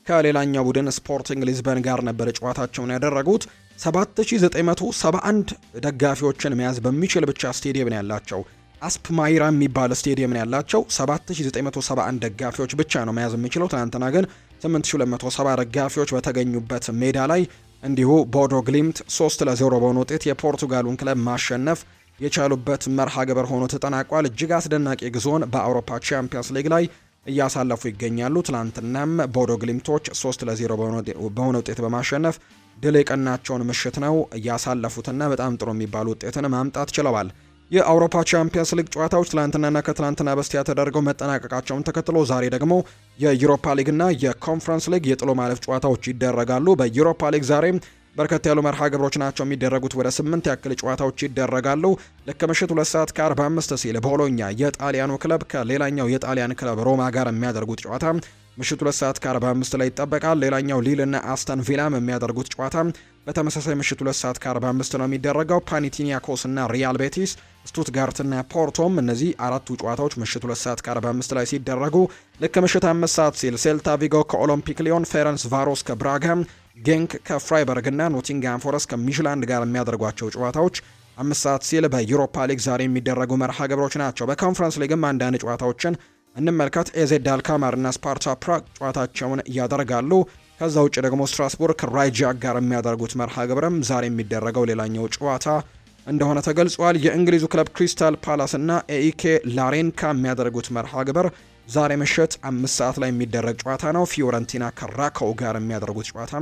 [SPEAKER 1] ከሌላኛው ቡድን ስፖርቲንግ ሊዝበን ጋር ነበር ጨዋታቸውን ያደረጉት። 7971 ደጋፊዎችን መያዝ በሚችል ብቻ ስቴዲየም ነው ያላቸው። አስፕ ማይራ የሚባል ስቴዲየም ነው ያላቸው። 7971 ደጋፊዎች ብቻ ነው መያዝ የሚችለው። ትናንትና ግን 8270 ደጋፊዎች በተገኙበት ሜዳ ላይ እንዲሁ ቦዶ ግሊምት 3-0 በሆነ ውጤት የፖርቱጋሉን ክለብ ማሸነፍ የቻሉበት መርሃ ግብር ሆኖ ተጠናቋል። እጅግ አስደናቂ ጉዞን በአውሮፓ ቻምፒየንስ ሊግ ላይ እያሳለፉ ይገኛሉ። ትናንትናም ቦዶ ግሊምቶች 3-0 በሆነ ውጤት በማሸነፍ ድል የቀናቸውን ምሽት ነው እያሳለፉትና በጣም ጥሩ የሚባሉ ውጤትን ማምጣት ችለዋል። የአውሮፓ ቻምፒየንስ ሊግ ጨዋታዎች ትላንትናና ከትላንትና በስቲያ ተደርገው መጠናቀቃቸውን ተከትሎ ዛሬ ደግሞ የዩሮፓ ሊግና የኮንፈረንስ ሊግ የጥሎ ማለፍ ጨዋታዎች ይደረጋሉ። በዩሮፓ ሊግ ዛሬ በርከት ያሉ መርሃ ግብሮች ናቸው የሚደረጉት። ወደ 8 ያክል ጨዋታዎች ይደረጋሉ። ልክ ምሽት 2:45 ሲል ቦሎኛ የጣሊያኑ ክለብ ከሌላኛው የጣሊያን ክለብ ሮማ ጋር የሚያደርጉት ጨዋታ ምሽት 2:45 ላይ ይጠበቃል። ሌላኛው ሊል እና አስተን ቪላም የሚያደርጉት ጨዋታ በተመሳሳይ ምሽት 2:45 ነው የሚደረገው። ፓኒቲኒያኮስ እና ሪያል ቤቲስ፣ ስቱትጋርትና ፖርቶም እነዚህ አራቱ ጨዋታዎች ምሽት 2:45 ላይ ሲደረጉ ልክ ምሽት 5 ሰዓት ሲል ሴልታ ቪጎ ከኦሎምፒክ ሊዮን፣ ፌረንስ ቫሮስ ከብራጋ፣ ጌንክ ከፍራይበርግ እና ኖቲንግሃም ፎረስት ከሚሽላንድ ጋር የሚያደርጓቸው ጨዋታዎች 5 ሰዓት ሲል በዩሮፓ ሊግ ዛሬ የሚደረጉ መርሃ ግብሮች ናቸው። በኮንፈረንስ ሊግም አንዳንድ ጨዋታዎችን እንመልከት። ኤዜድ አልካማር እና ስፓርታ ፕራግ ጨዋታቸውን ያደርጋሉ። ከዛ ውጭ ደግሞ ስትራስቡርግ ከራይጃክ ጋር የሚያደርጉት መርሃ ግብርም ዛሬ የሚደረገው ሌላኛው ጨዋታ እንደሆነ ተገልጿል። የእንግሊዙ ክለብ ክሪስታል ፓላስ እና ኤኢኬ ላሬንካ የሚያደርጉት መርሃ ግብር ዛሬ ምሽት 5 ሰዓት ላይ የሚደረግ ጨዋታ ነው። ፊዮረንቲና ከራኮው ጋር የሚያደርጉት ጨዋታ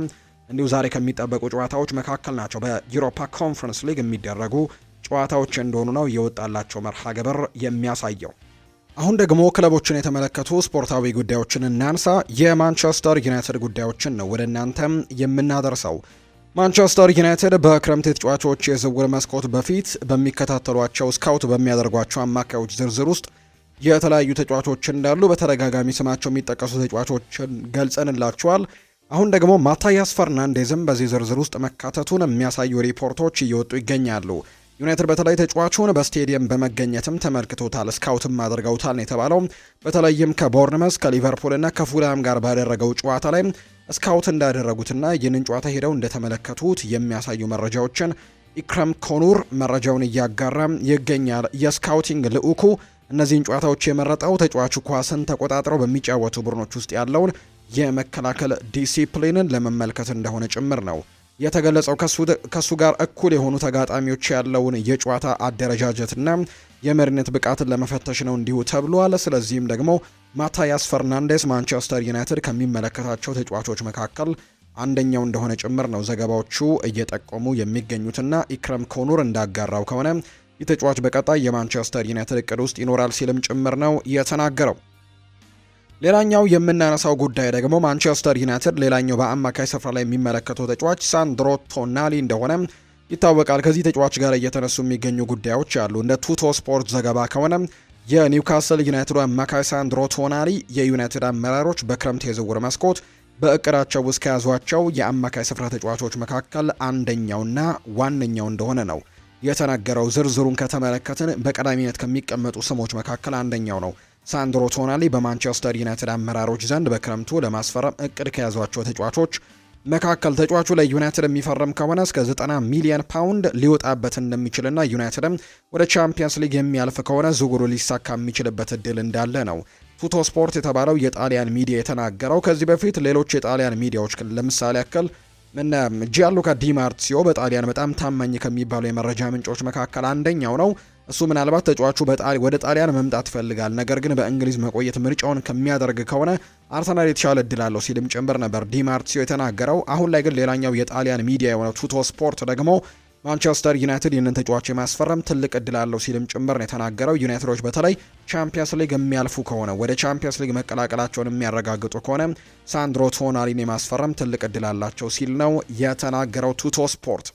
[SPEAKER 1] እንዲሁ ዛሬ ከሚጠበቁ ጨዋታዎች መካከል ናቸው። በዩሮፓ ኮንፈረንስ ሊግ የሚደረጉ ጨዋታዎች እንደሆኑ ነው የወጣላቸው መርሃ ግብር የሚያሳየው። አሁን ደግሞ ክለቦችን የተመለከቱ ስፖርታዊ ጉዳዮችን እናንሳ። የማንቸስተር ዩናይትድ ጉዳዮችን ነው ወደ እናንተም የምናደርሰው። ማንቸስተር ዩናይትድ በክረምት ተጫዋቾች የዝውውር መስኮት በፊት በሚከታተሏቸው ስካውት በሚያደርጓቸው አማካዮች ዝርዝር ውስጥ የተለያዩ ተጫዋቾች እንዳሉ በተደጋጋሚ ስማቸው የሚጠቀሱ ተጫዋቾችን ገልጸንላቸዋል። አሁን ደግሞ ማታያስ ፈርናንዴዝም በዚህ ዝርዝር ውስጥ መካተቱን የሚያሳዩ ሪፖርቶች እየወጡ ይገኛሉ። ዩናይትድ በተለይ ተጫዋቹን በስቴዲየም በመገኘትም ተመልክቶታል፣ ስካውትም አድርገውታል ነው የተባለው። በተለይም ከቦርንመስ ከሊቨርፑልና ከፉልሃም ጋር ባደረገው ጨዋታ ላይ ስካውት እንዳደረጉትና ይህንን ጨዋታ ሄደው እንደተመለከቱት የሚያሳዩ መረጃዎችን ኢክረም ኮኑር መረጃውን እያጋራ ይገኛል። የስካውቲንግ ልዑኩ እነዚህን ጨዋታዎች የመረጠው ተጫዋቹ ኳስን ተቆጣጥረው በሚጫወቱ ቡድኖች ውስጥ ያለውን የመከላከል ዲሲፕሊንን ለመመልከት እንደሆነ ጭምር ነው የተገለጸው። ከሱ ጋር እኩል የሆኑ ተጋጣሚዎች ያለውን የጨዋታ አደረጃጀትና የመሪነት ብቃትን ለመፈተሽ ነው እንዲሁ ተብሏል። ስለዚህም ደግሞ ማታያስ ፈርናንዴስ ማንቸስተር ዩናይትድ ከሚመለከታቸው ተጫዋቾች መካከል አንደኛው እንደሆነ ጭምር ነው ዘገባዎቹ እየጠቆሙ የሚገኙትና ኢክረም ኮኑር እንዳጋራው ከሆነ የተጫዋች በቀጣይ የማንቸስተር ዩናይትድ እቅድ ውስጥ ይኖራል ሲልም ጭምር ነው የተናገረው። ሌላኛው የምናነሳው ጉዳይ ደግሞ ማንቸስተር ዩናይትድ ሌላኛው በአማካይ ስፍራ ላይ የሚመለከተው ተጫዋች ሳንድሮ ቶናሊ እንደሆነ ይታወቃል። ከዚህ ተጫዋች ጋር እየተነሱ የሚገኙ ጉዳዮች አሉ። እንደ ቱቶ ስፖርት ዘገባ ከሆነ የኒውካስል ዩናይትዱ አማካይ ሳንድሮ ቶናሊ የዩናይትድ አመራሮች በክረምት የዝውውር መስኮት በእቅዳቸው ውስጥ ከያዟቸው የአማካይ ስፍራ ተጫዋቾች መካከል አንደኛውና ዋነኛው እንደሆነ ነው የተናገረው። ዝርዝሩን ከተመለከትን በቀዳሚነት ከሚቀመጡ ስሞች መካከል አንደኛው ነው። ሳንድሮ ቶናሊ በማንቸስተር ዩናይትድ አመራሮች ዘንድ በክረምቱ ለማስፈረም እቅድ ከያዟቸው ተጫዋቾች መካከል ተጫዋቹ ለዩናይትድ የሚፈረም ከሆነ እስከ 90 ሚሊዮን ፓውንድ ሊወጣበት እንደሚችልና ዩናይትድም ወደ ቻምፒየንስ ሊግ የሚያልፍ ከሆነ ዝውውሩ ሊሳካ የሚችልበት እድል እንዳለ ነው ቱቶ ስፖርት የተባለው የጣሊያን ሚዲያ የተናገረው። ከዚህ በፊት ሌሎች የጣሊያን ሚዲያዎች ለምሳሌ ያክል ጂያንሉካ ዲማርሲዮ በጣሊያን በጣም ታማኝ ከሚባሉ የመረጃ ምንጮች መካከል አንደኛው ነው። እሱ ምናልባት ተጫዋቹ ወደ ጣሊያን መምጣት ይፈልጋል፣ ነገር ግን በእንግሊዝ መቆየት ምርጫውን ከሚያደርግ ከሆነ አርሰናል የተሻለ እድል አለው ሲልም ጭምር ነበር ዲማርሲዮ የተናገረው። አሁን ላይ ግን ሌላኛው የጣሊያን ሚዲያ የሆነው ቱቶ ስፖርት ደግሞ ማንቸስተር ዩናይትድ ይህንን ተጫዋች የማስፈረም ትልቅ እድል አለው ሲልም ጭምር ነው የተናገረው። ዩናይትዶች በተለይ ቻምፒየንስ ሊግ የሚያልፉ ከሆነ ወደ ቻምፒየንስ ሊግ መቀላቀላቸውን የሚያረጋግጡ ከሆነ ሳንድሮ ቶናሊን የማስፈረም ትልቅ እድል አላቸው ሲል ነው የተናገረው ቱቶ ስፖርት።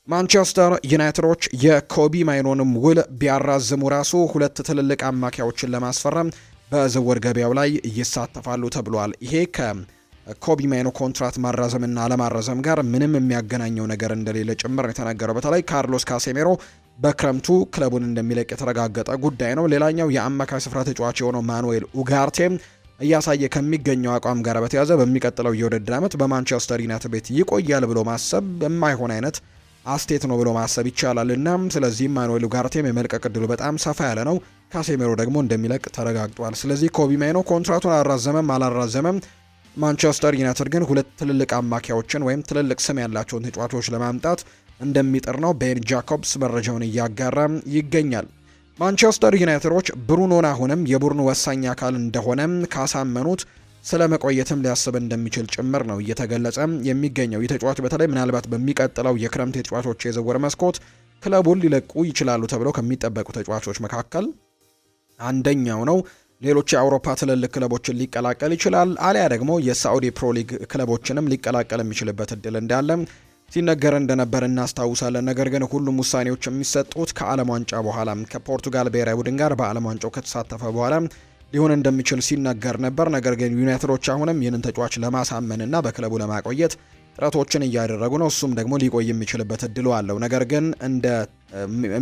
[SPEAKER 1] ማንቸስተር ዩናይትዶች የኮቢ ማይኖንም ውል ቢያራዝሙ ራሱ ሁለት ትልልቅ አማካዮችን ለማስፈረም በዝውውር ገበያው ላይ ይሳተፋሉ ተብሏል። ይሄ ከኮቢ ማይኖ ኮንትራት ማራዘምና አለማራዘም ጋር ምንም የሚያገናኘው ነገር እንደሌለ ጭምር ነው የተናገረው። በተለይ ካርሎስ ካሴሜሮ በክረምቱ ክለቡን እንደሚለቅ የተረጋገጠ ጉዳይ ነው። ሌላኛው የአማካይ ስፍራ ተጫዋች የሆነው ማኑኤል ኡጋርቴም እያሳየ ከሚገኘው አቋም ጋር በተያያዘ በሚቀጥለው የውድድር ዓመት በማንቸስተር ዩናይትድ ቤት ይቆያል ብሎ ማሰብ የማይሆን አይነት አስቴት ነው ብሎ ማሰብ ይቻላል እና ስለዚህም ማኑኤል ኡጋርቴም የመልቀቅ እድሉ በጣም ሰፋ ያለ ነው። ካሴሜሮ ደግሞ እንደሚለቅ ተረጋግጧል። ስለዚህ ኮቢ ማይኖ ኮንትራቱን አላራዘመም ማንቸስተር ዩናይትድ ግን ሁለት ትልልቅ አማካዮችን ወይም ትልልቅ ስም ያላቸውን ተጫዋቾች ለማምጣት እንደሚጥር ነው ቤን ጃኮብስ መረጃውን እያጋራ ይገኛል። ማንቸስተር ዩናይትዶች ብሩኖን አሁንም የቡድኑ ወሳኝ አካል እንደሆነ ካሳመኑት ስለ መቆየትም ሊያስብ እንደሚችል ጭምር ነው እየተገለጸ የሚገኘው። የተጫዋች በተለይ ምናልባት በሚቀጥለው የክረምት የተጫዋቾች የዝውውር መስኮት ክለቡን ሊለቁ ይችላሉ ተብለው ከሚጠበቁ ተጫዋቾች መካከል አንደኛው ነው። ሌሎች የአውሮፓ ትልልቅ ክለቦችን ሊቀላቀል ይችላል፣ አሊያ ደግሞ የሳዑዲ ፕሮ ሊግ ክለቦችንም ሊቀላቀል የሚችልበት እድል እንዳለ ሲነገር እንደነበር እናስታውሳለን። ነገር ግን ሁሉም ውሳኔዎች የሚሰጡት ከዓለም ዋንጫ በኋላ ከፖርቱጋል ብሔራዊ ቡድን ጋር በዓለም ዋንጫው ከተሳተፈ በኋላ ሊሆን እንደሚችል ሲነገር ነበር። ነገር ግን ዩናይትዶች አሁንም ይህንን ተጫዋች ለማሳመንና በክለቡ ለማቆየት ጥረቶችን እያደረጉ ነው። እሱም ደግሞ ሊቆይ የሚችልበት እድሉ አለው። ነገር ግን እንደ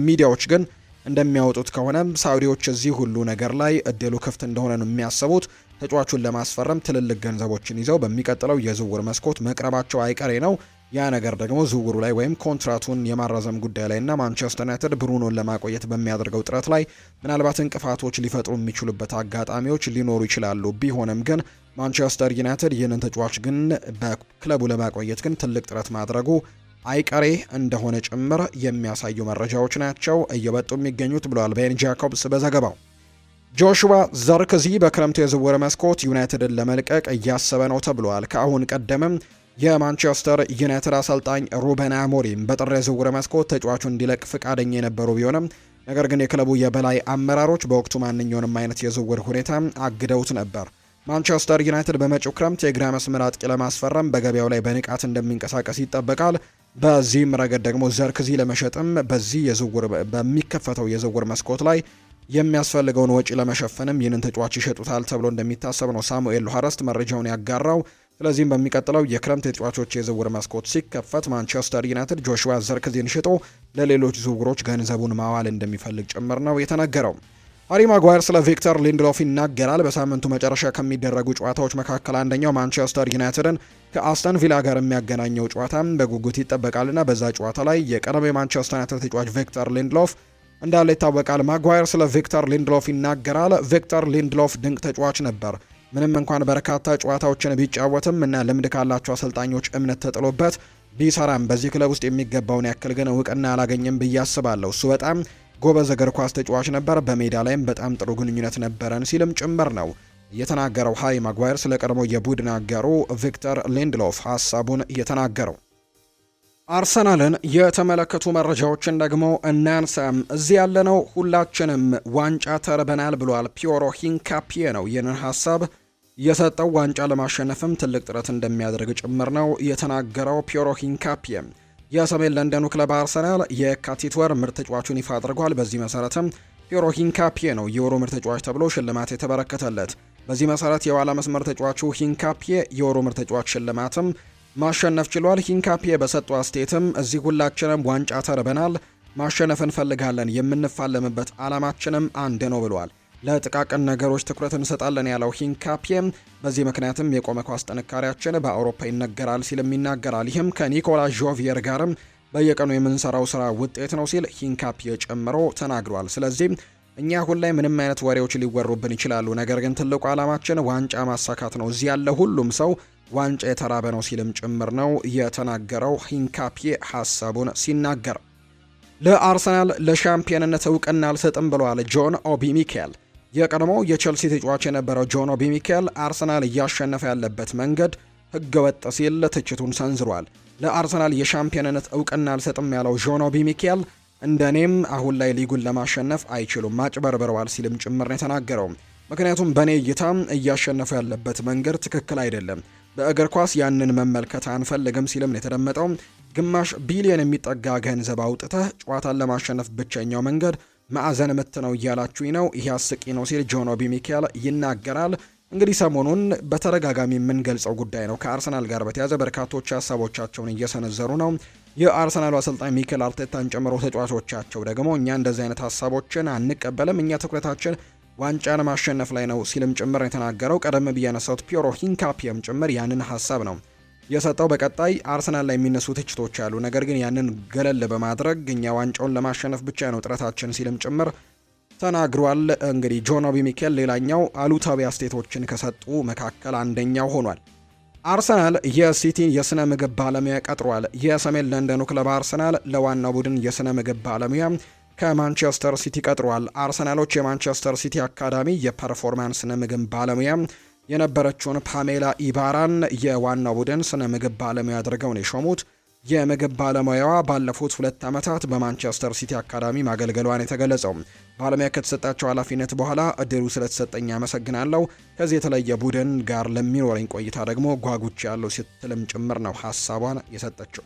[SPEAKER 1] ሚዲያዎች ግን እንደሚያወጡት ከሆነ ሳዑዲዎች እዚህ ሁሉ ነገር ላይ እድሉ ክፍት እንደሆነ ነው የሚያስቡት። ተጫዋቹን ለማስፈረም ትልልቅ ገንዘቦችን ይዘው በሚቀጥለው የዝውውር መስኮት መቅረባቸው አይቀሬ ነው። ያ ነገር ደግሞ ዝውውሩ ላይ ወይም ኮንትራቱን የማራዘም ጉዳይ ላይ እና ማንቸስተር ዩናይትድ ብሩኖን ለማቆየት በሚያደርገው ጥረት ላይ ምናልባት እንቅፋቶች ሊፈጥሩ የሚችሉበት አጋጣሚዎች ሊኖሩ ይችላሉ። ቢሆንም ግን ማንቸስተር ዩናይትድ ይህንን ተጫዋች ግን በክለቡ ለማቆየት ግን ትልቅ ጥረት ማድረጉ አይቀሬ እንደሆነ ጭምር የሚያሳዩ መረጃዎች ናቸው እየወጡ የሚገኙት ብለዋል ቤን ጃኮብስ በዘገባው። ጆሹዋ ዘርክዚ በክረምቱ የዝውውር መስኮት ዩናይትድን ለመልቀቅ እያሰበ ነው ተብሏል። ከአሁን ቀደምም የማንቸስተር ዩናይትድ አሰልጣኝ ሩበን አሞሪም በጥር የዝውውር መስኮት ተጫዋቹ እንዲለቅ ፍቃደኛ የነበሩ ቢሆንም ነገር ግን የክለቡ የበላይ አመራሮች በወቅቱ ማንኛውንም አይነት የዝውውር ሁኔታ አግደውት ነበር። ማንቸስተር ዩናይትድ በመጪው ክረምት የግራ መስመር አጥቂ ለማስፈረም በገበያው ላይ በንቃት እንደሚንቀሳቀስ ይጠበቃል። በዚህም ረገድ ደግሞ ዘርክዚ ለመሸጥም በዚህ በሚከፈተው የዝውውር መስኮት ላይ የሚያስፈልገውን ወጪ ለመሸፈንም ይህንን ተጫዋች ይሸጡታል ተብሎ እንደሚታሰብ ነው ሳሙኤል ሉሃረስት መረጃውን ያጋራው። ስለዚህም በሚቀጥለው የክረምት የተጫዋቾች የዝውውር መስኮት ሲከፈት ማንቸስተር ዩናይትድ ጆሹዋ ዘርክዚን ሽጦ ለሌሎች ዝውውሮች ገንዘቡን ማዋል እንደሚፈልግ ጭምር ነው የተነገረው። ሃሪ ማጓየር ስለ ቪክተር ሊንድሎፍ ይናገራል። በሳምንቱ መጨረሻ ከሚደረጉ ጨዋታዎች መካከል አንደኛው ማንቸስተር ዩናይትድን ከአስተን ቪላ ጋር የሚያገናኘው ጨዋታ በጉጉት ይጠበቃልና በዛ ጨዋታ ላይ የቀድሞ የማንቸስተር ዩናይትድ ተጫዋች ቪክተር ሊንድሎፍ እንዳለ ይታወቃል። ማጓየር ስለ ቪክተር ሊንድሎፍ ይናገራል። ቪክተር ሊንድሎፍ ድንቅ ተጫዋች ነበር። ምንም እንኳን በርካታ ጨዋታዎችን ቢጫወትም እና ልምድ ካላቸው አሰልጣኞች እምነት ተጥሎበት ቢሰራም በዚህ ክለብ ውስጥ የሚገባውን ያክል ግን እውቅና አላገኘም ብዬ አስባለሁ። እሱ በጣም ጎበዝ እግር ኳስ ተጫዋች ነበር፣ በሜዳ ላይም በጣም ጥሩ ግንኙነት ነበረን ሲልም ጭምር ነው የተናገረው። ሃሪ ማጓየር ስለ ቀድሞ የቡድን አጋሩ ቪክተር ሊንድሎፍ ሀሳቡን የተናገረው። አርሰናልን የተመለከቱ መረጃዎችን ደግሞ እናንሳም። እዚህ ያለነው ሁላችንም ዋንጫ ተርበናል ብሏል ፒዮሮ ሂንካፒዬ ነው ይህንን ሀሳብ የሰጠው። ዋንጫ ለማሸነፍም ትልቅ ጥረት እንደሚያደርግ ጭምር ነው የተናገረው ፒዮሮ ሂንካፒዬ። የሰሜን ለንደኑ ክለብ አርሰናል የካቲት ወር ምርጥ ተጫዋቹን ይፋ አድርጓል። በዚህ መሰረትም ፒዮሮ ሂንካፒዬ ነው የወሩ ምርጥ ተጫዋች ተብሎ ሽልማት የተበረከተለት። በዚህ መሰረት የኋላ መስመር ተጫዋቹ ሂንካፒዬ የወሩ ምርጥ ተጫዋች ሽልማትም ማሸነፍ ችሏል። ሂንካፒዬ በሰጠው አስተያየትም እዚህ ሁላችንም ዋንጫ ተርበናል፣ ማሸነፍ እንፈልጋለን፣ የምንፋለምበት ዓላማችንም አንድ ነው ብሏል። ለጥቃቅን ነገሮች ትኩረት እንሰጣለን ያለው ሂንካፒዬ በዚህ ምክንያትም የቆመ ኳስ ጥንካሬያችን በአውሮፓ ይነገራል ሲልም ይናገራል። ይህም ከኒኮላ ጆቪየር ጋርም በየቀኑ የምንሰራው ስራ ውጤት ነው ሲል ሂንካፒዬ ጨምሮ ተናግሯል። ስለዚህ እኛ አሁን ላይ ምንም አይነት ወሬዎች ሊወሩብን ይችላሉ፣ ነገር ግን ትልቁ ዓላማችን ዋንጫ ማሳካት ነው። እዚህ ያለ ሁሉም ሰው ዋንጫ የተራበ ነው ሲልም ጭምር ነው የተናገረው ሂንካፒዬ ሀሳቡን ሲናገር። ለአርሰናል ለሻምፒዮንነት እውቅና አልሰጥም ብለዋል ጆን ኦቢ ሚኬል። የቀድሞው የቼልሲ ተጫዋች የነበረው ጆን ኦቢ ሚኬል አርሰናል እያሸነፈ ያለበት መንገድ ህገወጥ ሲል ትችቱን ሰንዝሯል። ለአርሰናል የሻምፒዮንነት እውቅና አልሰጥም ያለው ጆን ኦቢ ሚኬል እንደኔም አሁን ላይ ሊጉን ለማሸነፍ አይችሉም፣ ማጭበርበረዋል ሲልም ጭምር ነው የተናገረው። ምክንያቱም በእኔ እይታ እያሸነፈ ያለበት መንገድ ትክክል አይደለም፣ በእግር ኳስ ያንን መመልከት አንፈልግም ሲልም ነው የተደመጠው። ግማሽ ቢሊዮን የሚጠጋ ገንዘብ አውጥተህ ጨዋታን ለማሸነፍ ብቸኛው መንገድ ማዕዘን ምት ነው እያላችሁኝ ነው፣ ይህ አስቂ ነው ሲል ጆን ኦቢ ሚኬል ይናገራል። እንግዲህ ሰሞኑን በተደጋጋሚ የምንገልጸው ጉዳይ ነው። ከአርሰናል ጋር በተያያዘ በርካቶች ሀሳቦቻቸውን እየሰነዘሩ ነው። የአርሰናሉ አሰልጣኝ ሚኬል አርቴታን ጨምሮ ተጫዋቾቻቸው ደግሞ እኛ እንደዚህ አይነት ሀሳቦችን አንቀበልም፣ እኛ ትኩረታችን ዋንጫን ማሸነፍ ላይ ነው ሲልም ጭምር የተናገረው። ቀደም ብዬ ያነሳሁት ፒዮሮ ሂንካፒየም ጭምር ያንን ሀሳብ ነው የሰጠው። በቀጣይ አርሰናል ላይ የሚነሱ ትችቶች አሉ፣ ነገር ግን ያንን ገለል በማድረግ እኛ ዋንጫውን ለማሸነፍ ብቻ ነው ጥረታችን ሲልም ጭምር ተናግሯል። እንግዲህ ጆን ኦቢ ሚኬል ሌላኛው አሉታዊ አስተያየቶችን ከሰጡ መካከል አንደኛው ሆኗል። አርሰናል የሲቲን የስነ ምግብ ባለሙያ ቀጥሯል። የሰሜን ለንደኑ ክለብ አርሰናል ለዋናው ቡድን የስነ ምግብ ባለሙያ ከማንቸስተር ሲቲ ቀጥሯል። አርሰናሎች የማንቸስተር ሲቲ አካዳሚ የፐርፎርማንስ ስነ ምግብ ባለሙያ የነበረችውን ፓሜላ ኢባራን የዋናው ቡድን ስነ ምግብ ባለሙያ አድርገው ነው የሾሙት። የምግብ ባለሙያዋ ባለፉት 2 ዓመታት በማንቸስተር ሲቲ አካዳሚ ማገልገሏን የተገለጸው ባለሙያ ከተሰጣቸው ኃላፊነት በኋላ እድሉ ስለተሰጠኝ አመሰግናለሁ፣ ከዚህ የተለየ ቡድን ጋር ለሚኖረኝ ቆይታ ደግሞ ጓጉች ያለው ስትልም ጭምር ነው ሀሳቧን የሰጠችው።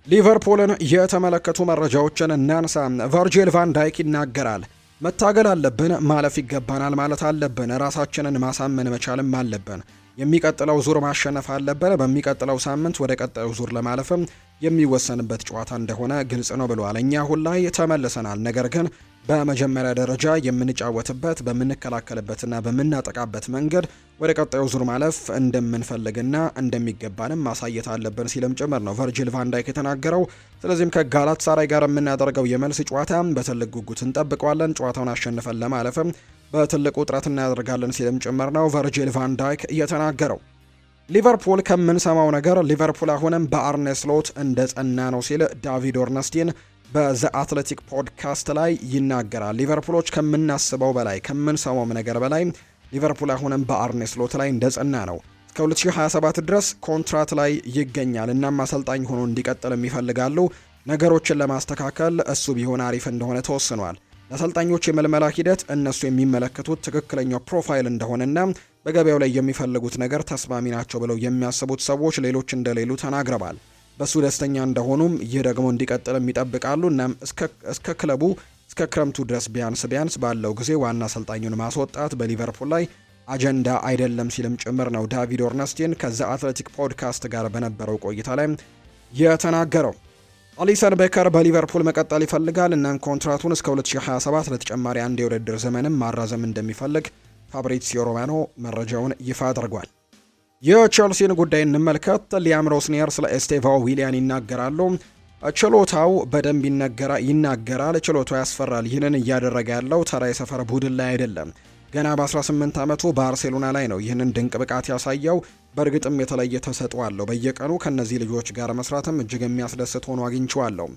[SPEAKER 1] ሊቨርፑልን የተመለከቱ መረጃዎችን እናንሳ። ቨርጂል ቫን ዳይክ ይናገራል። መታገል አለብን፣ ማለፍ ይገባናል ማለት አለብን፣ ራሳችንን ማሳመን መቻልም አለብን፣ የሚቀጥለው ዙር ማሸነፍ አለብን፣ በሚቀጥለው ሳምንት ወደ ቀጣዩ ዙር ለማለፍም የሚወሰንበት ጨዋታ እንደሆነ ግልጽ ነው ብለዋል። እኛ አሁን ላይ ተመልሰናል፣ ነገር ግን በመጀመሪያ ደረጃ የምንጫወትበት በምንከላከልበትና በምናጠቃበት መንገድ ወደ ቀጣዩ ዙር ማለፍ እንደምንፈልግና እንደሚገባንም ማሳየት አለብን ሲልም ጭምር ነው ቨርጂል ቫን ዳይክ የተናገረው። ስለዚህም ከጋላት ሳራይ ጋር የምናደርገው የመልስ ጨዋታ በትልቅ ጉጉት እንጠብቀዋለን፣ ጨዋታውን አሸንፈን ለማለፍም በትልቁ ጥረት እናደርጋለን ሲልም ጭምር ነው ቨርጂል ቫን ዳይክ እየተናገረው። ሊቨርፑል ከምንሰማው ነገር ሊቨርፑል አሁንም በአርኔ ስሎት እንደ ጸና ነው ሲል ዳቪድ ኦርነስቲን በዘ አትሌቲክ ፖድካስት ላይ ይናገራል። ሊቨርፑሎች ከምናስበው በላይ ከምንሰማውም ነገር በላይ ሊቨርፑል አሁንም በአርኔ ስሎት ላይ እንደ ጸና ነው። እስከ 2027 ድረስ ኮንትራት ላይ ይገኛል። እናም አሰልጣኝ ሆኖ እንዲቀጥል ይፈልጋሉ። ነገሮችን ለማስተካከል እሱ ቢሆን አሪፍ እንደሆነ ተወስኗል። ለአሰልጣኞች የመልመላ ሂደት እነሱ የሚመለከቱት ትክክለኛው ፕሮፋይል እንደሆነና በገበያው ላይ የሚፈልጉት ነገር ተስማሚ ናቸው ብለው የሚያስቡት ሰዎች ሌሎች እንደሌሉ ተናግረዋል። በሱ ደስተኛ እንደሆኑም ይህ ደግሞ እንዲቀጥልም ይጠብቃሉ። እናም እስከ ክለቡ እስከ ክረምቱ ድረስ ቢያንስ ባለው ጊዜ ዋና አሰልጣኙን ማስወጣት በሊቨርፑል ላይ አጀንዳ አይደለም ሲልም ጭምር ነው ዳቪድ ኦርነስቲን ከዛ አትሌቲክ ፖድካስት ጋር በነበረው ቆይታ ላይ የተናገረው። አሊሰን ቤከር በሊቨርፑል መቀጠል ይፈልጋል እና ኮንትራቱን እስከ 2027 ለተጨማሪ አንድ የውድድር ዘመንም ማራዘም እንደሚፈልግ ፋብሪዚዮ ሮማኖ መረጃውን ይፋ አድርጓል። የቼልሲን ጉዳይ እንመልከት። ሊያም ሮስኒየር ስለ ኤስቴቫ ዊሊያን ይናገራሉ። ችሎታው በደንብ ይናገራል። ችሎታው ያስፈራል። ይህንን እያደረገ ያለው ተራ የሰፈር ቡድን ላይ አይደለም። ገና በ18 ዓመቱ ባርሴሎና ላይ ነው ይህንን ድንቅ ብቃት ያሳየው። በእርግጥም የተለየ ተሰጥኦ አለው። በየቀኑ ከነዚህ ልጆች ጋር መስራትም እጅግ የሚያስደስት ሆኖ አግኝቼዋለሁ።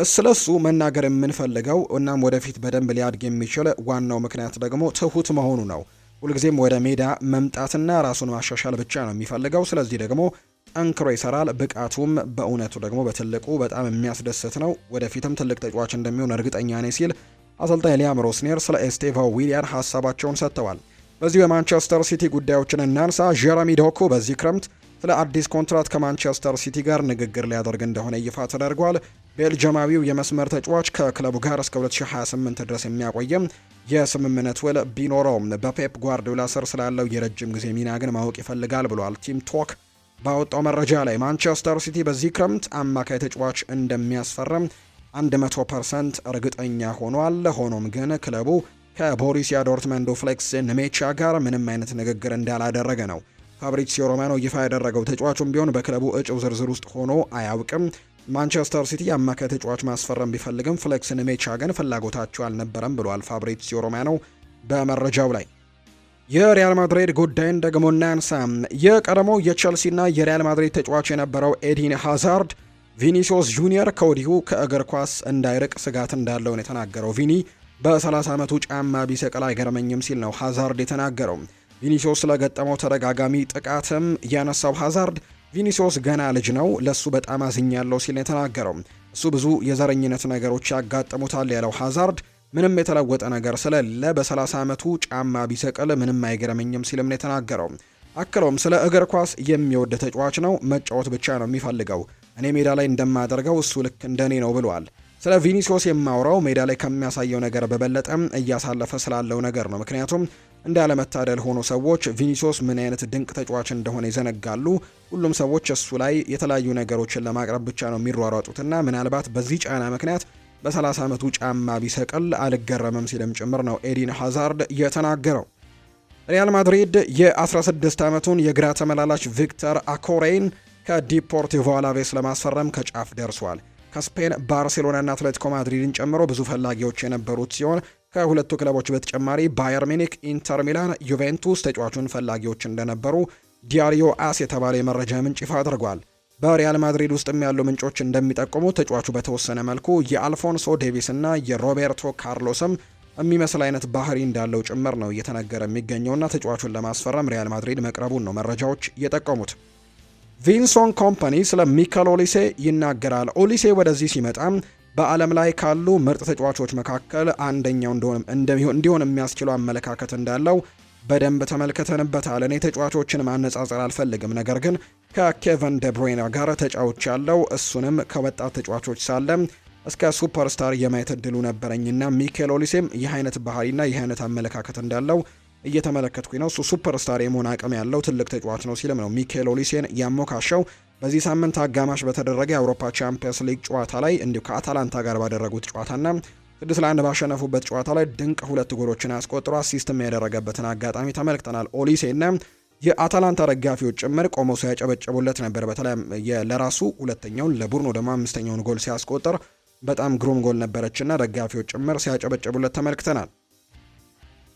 [SPEAKER 1] ስለሱ መናገር የምንፈልገው እናም ወደፊት በደንብ ሊያድግ የሚችል ዋናው ምክንያት ደግሞ ትሁት መሆኑ ነው። ሁልጊዜም ወደ ሜዳ መምጣትና ራሱን ማሻሻል ብቻ ነው የሚፈልገው። ስለዚህ ደግሞ ጠንክሮ ይሰራል። ብቃቱም በእውነቱ ደግሞ በትልቁ በጣም የሚያስደስት ነው። ወደፊትም ትልቅ ተጫዋች እንደሚሆን እርግጠኛ ነኝ ሲል አሰልጣኝ ሊያም ሮስኒየር ስለ ኤስቴቫ ዊሊያን ሀሳባቸውን ሰጥተዋል። በዚሁ የማንቸስተር ሲቲ ጉዳዮችን እናንሳ። ጀረሚ ዶኩ በዚህ ክረምት ስለ አዲስ ኮንትራት ከማንቸስተር ሲቲ ጋር ንግግር ሊያደርግ እንደሆነ ይፋ ተደርጓል። ቤልጅማዊው የመስመር ተጫዋች ከክለቡ ጋር እስከ 2028 ድረስ የሚያቆየም የስምምነት ውል ቢኖረውም በፔፕ ጓርዲዮላ ስር ስላለው የረጅም ጊዜ ሚና ግን ማወቅ ይፈልጋል ብሏል። ቲም ቶክ ባወጣው መረጃ ላይ ማንቸስተር ሲቲ በዚህ ክረምት አማካይ ተጫዋች እንደሚያስፈርም 100% እርግጠኛ ሆኗል። ሆኖም ግን ክለቡ ከቦሩሲያ ዶርትመንዱ ፍሌክስ ኔሜቻ ጋር ምንም አይነት ንግግር እንዳላደረገ ነው ፋብሪዚዮ ሮማኖ ይፋ ያደረገው። ተጫዋቹም ቢሆን በክለቡ እጩው ዝርዝር ውስጥ ሆኖ አያውቅም። ማንቸስተር ሲቲ አማካይ ተጫዋች ማስፈረም ቢፈልግም ፍሌክስ ኔሜቻ ግን ፍላጎታቸው አልነበረም ብሏል ፋብሪዚዮ ሮማኖ በመረጃው ላይ። የሪያል ማድሪድ ጉዳይን ደግሞ እናንሳ። የቀድሞው የቼልሲና የሪያል ማድሪድ ተጫዋች የነበረው ኤዲን ሃዛርድ ቪኒሲዮስ ጁኒየር ከወዲሁ ከእግር ኳስ እንዳይርቅ ስጋት እንዳለው ነው የተናገረው። ቪኒ በ30 ዓመቱ ጫማ ቢሰቅል አይገርመኝም ሲል ነው ሃዛርድ የተናገረው። ቪኒሲዮስ ስለገጠመው ተደጋጋሚ ጥቃትም ያነሳው ሃዛርድ ቪኒሲዮስ ገና ልጅ ነው፣ ለሱ በጣም አዝኛለሁ ሲል ነው የተናገረው። እሱ ብዙ የዘረኝነት ነገሮች ያጋጥሙታል ያለው ሃዛርድ ምንም የተለወጠ ነገር ስለሌለ በ30 ዓመቱ ጫማ ቢሰቅል ምንም አይገርመኝም ሲልም ነው የተናገረው። አክለውም ስለ እግር ኳስ የሚወድ ተጫዋች ነው፣ መጫወት ብቻ ነው የሚፈልገው። እኔ ሜዳ ላይ እንደማደርገው እሱ ልክ እንደኔ ነው ብሏል። ስለ ቪኒሲዮስ የማውራው ሜዳ ላይ ከሚያሳየው ነገር በበለጠም እያሳለፈ ስላለው ነገር ነው። ምክንያቱም እንዳለመታደል ሆኖ ሰዎች ቪኒሲዮስ ምን አይነት ድንቅ ተጫዋች እንደሆነ ይዘነጋሉ። ሁሉም ሰዎች እሱ ላይ የተለያዩ ነገሮችን ለማቅረብ ብቻ ነው የሚሯሯጡትና ምናልባት በዚህ ጫና ምክንያት በ30 ዓመቱ ጫማ ቢሰቅል አልገረምም ሲልም ጭምር ነው ኤዲን ሃዛርድ የተናገረው። ሪያል ማድሪድ የ16 ዓመቱን የግራ ተመላላሽ ቪክተር አኮሬን ከዲፖርቲቮ አላቬስ ለማስፈረም ከጫፍ ደርሷል። ከስፔን ባርሴሎናና አትሌቲኮ ማድሪድን ጨምሮ ብዙ ፈላጊዎች የነበሩት ሲሆን ከሁለቱ ክለቦች በተጨማሪ ባየር ሚኒክ፣ ኢንተር ሚላን፣ ዩቬንቱስ ተጫዋቹን ፈላጊዎች እንደነበሩ ዲያሪዮ አስ የተባለ የመረጃ ምንጭ ይፋ አድርጓል። በሪያል ማድሪድ ውስጥም ያሉ ምንጮች እንደሚጠቁሙ ተጫዋቹ በተወሰነ መልኩ የአልፎንሶ ዴቪስ እና የሮቤርቶ ካርሎስም የሚመስል አይነት ባህሪ እንዳለው ጭምር ነው እየተነገረ የሚገኘውና ተጫዋቹን ለማስፈረም ሪያል ማድሪድ መቅረቡን ነው መረጃዎች የጠቆሙት። ቪንሶን ኮምፓኒ ስለ ሚካኤል ኦሊሴ ይናገራል። ኦሊሴ ወደዚህ ሲመጣ በዓለም ላይ ካሉ ምርጥ ተጫዋቾች መካከል አንደኛው እንዲሆን የሚያስችለው አመለካከት እንዳለው በደንብ ተመልክተንበታል። እኔ ተጫዋቾችን ማነጻጸር አልፈልግም፣ ነገር ግን ከኬቨን ደብሮይና ጋር ተጫውች ያለው እሱንም ከወጣት ተጫዋቾች ሳለ እስከ ሱፐርስታር የማየት እድሉ ነበረኝና ሚካኤል ኦሊሴም ይህ አይነት ባህሪና ይህ አይነት አመለካከት እንዳለው እየተመለከትኩኝ ነው። እሱ ሱፐርስታር የመሆን አቅም ያለው ትልቅ ተጫዋች ነው ሲልም ነው ሚካኤል ኦሊሴን ያሞካሸው። በዚህ ሳምንት አጋማሽ በተደረገ የአውሮፓ ቻምፒየንስ ሊግ ጨዋታ ላይ እንዲሁ ከአታላንታ ጋር ባደረጉት ጨዋታና 6-1 ባሸነፉበት ጨዋታ ላይ ድንቅ 2 ጎሎችን አስቆጥሮ አሲስትም ያደረገበትን አጋጣሚ ተመልክተናል። ኦሊሴና የአታላንታ ደጋፊዎች ጭምር ቆመው ሲያጨበጭቡለት ነበር። በተለይ ለራሱ ሁለተኛውን ለቡድኑ ደግሞ 5ኛውን ጎል ሲያስቆጥር በጣም ግሩም ጎል ነበረችና ደጋፊዎች ጭምር ሲያጨበጭቡለት ተመልክተናል።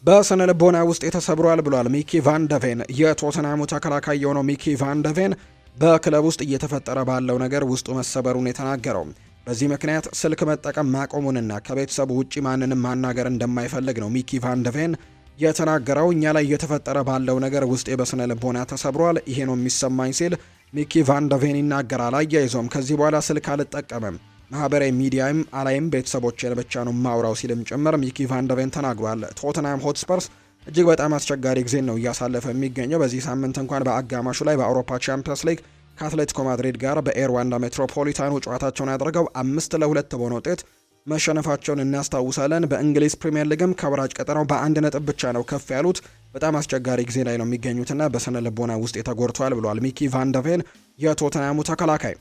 [SPEAKER 1] በስነ ልቦና ውስጥ የተሰብሯል ብሏል ሚኪ ቫንደቬን። የቶተናሙ ተከላካይ የሆነው ሚኪ ቫንደቬን በክለብ ውስጥ እየተፈጠረ ባለው ነገር ውስጡ መሰበሩን የተናገረው በዚህ ምክንያት ስልክ መጠቀም ማቆሙንና ከቤተሰቡ ውጪ ማንንም ማናገር እንደማይፈልግ ነው ሚኪ ቫንደቬን የተናገረው። እኛ ላይ እየተፈጠረ ባለው ነገር ውስጤ በስነ ልቦና ተሰብሯል፣ ይሄ ነው የሚሰማኝ ሲል ሚኪ ቫንደቬን ይናገራል። አያይዞም ከዚህ በኋላ ስልክ አልጠቀምም፣ ማህበራዊ ሚዲያም አላይም፣ ቤተሰቦቼን ብቻ ነው ማውራው ሲልም ጭምር ሚኪ ቫንደቬን ተናግሯል። ቶተንሃም ሆትስፐርስ እጅግ በጣም አስቸጋሪ ጊዜ ነው እያሳለፈ የሚገኘው። በዚህ ሳምንት እንኳን በአጋማሹ ላይ በአውሮፓ ቻምፒየንስ ሊግ ከአትሌቲኮ ማድሪድ ጋር በኤርዋንዳ ሜትሮፖሊታኑ ጨዋታቸውን ያደረገው 5-2 በሆነ ውጤት መሸነፋቸውን እናስታውሳለን። በእንግሊዝ ፕሪምየር ሊግም ከወራጅ ቀጠናው በአንድ ነጥብ ብቻ ነው ከፍ ያሉት። በጣም አስቸጋሪ ጊዜ ላይ ነው የሚገኙትና በስነ ልቦና ውስጥ ተጎድተዋል ብሏል ሚኪ ቫንደቬን የቶተናሙ ተከላካይ።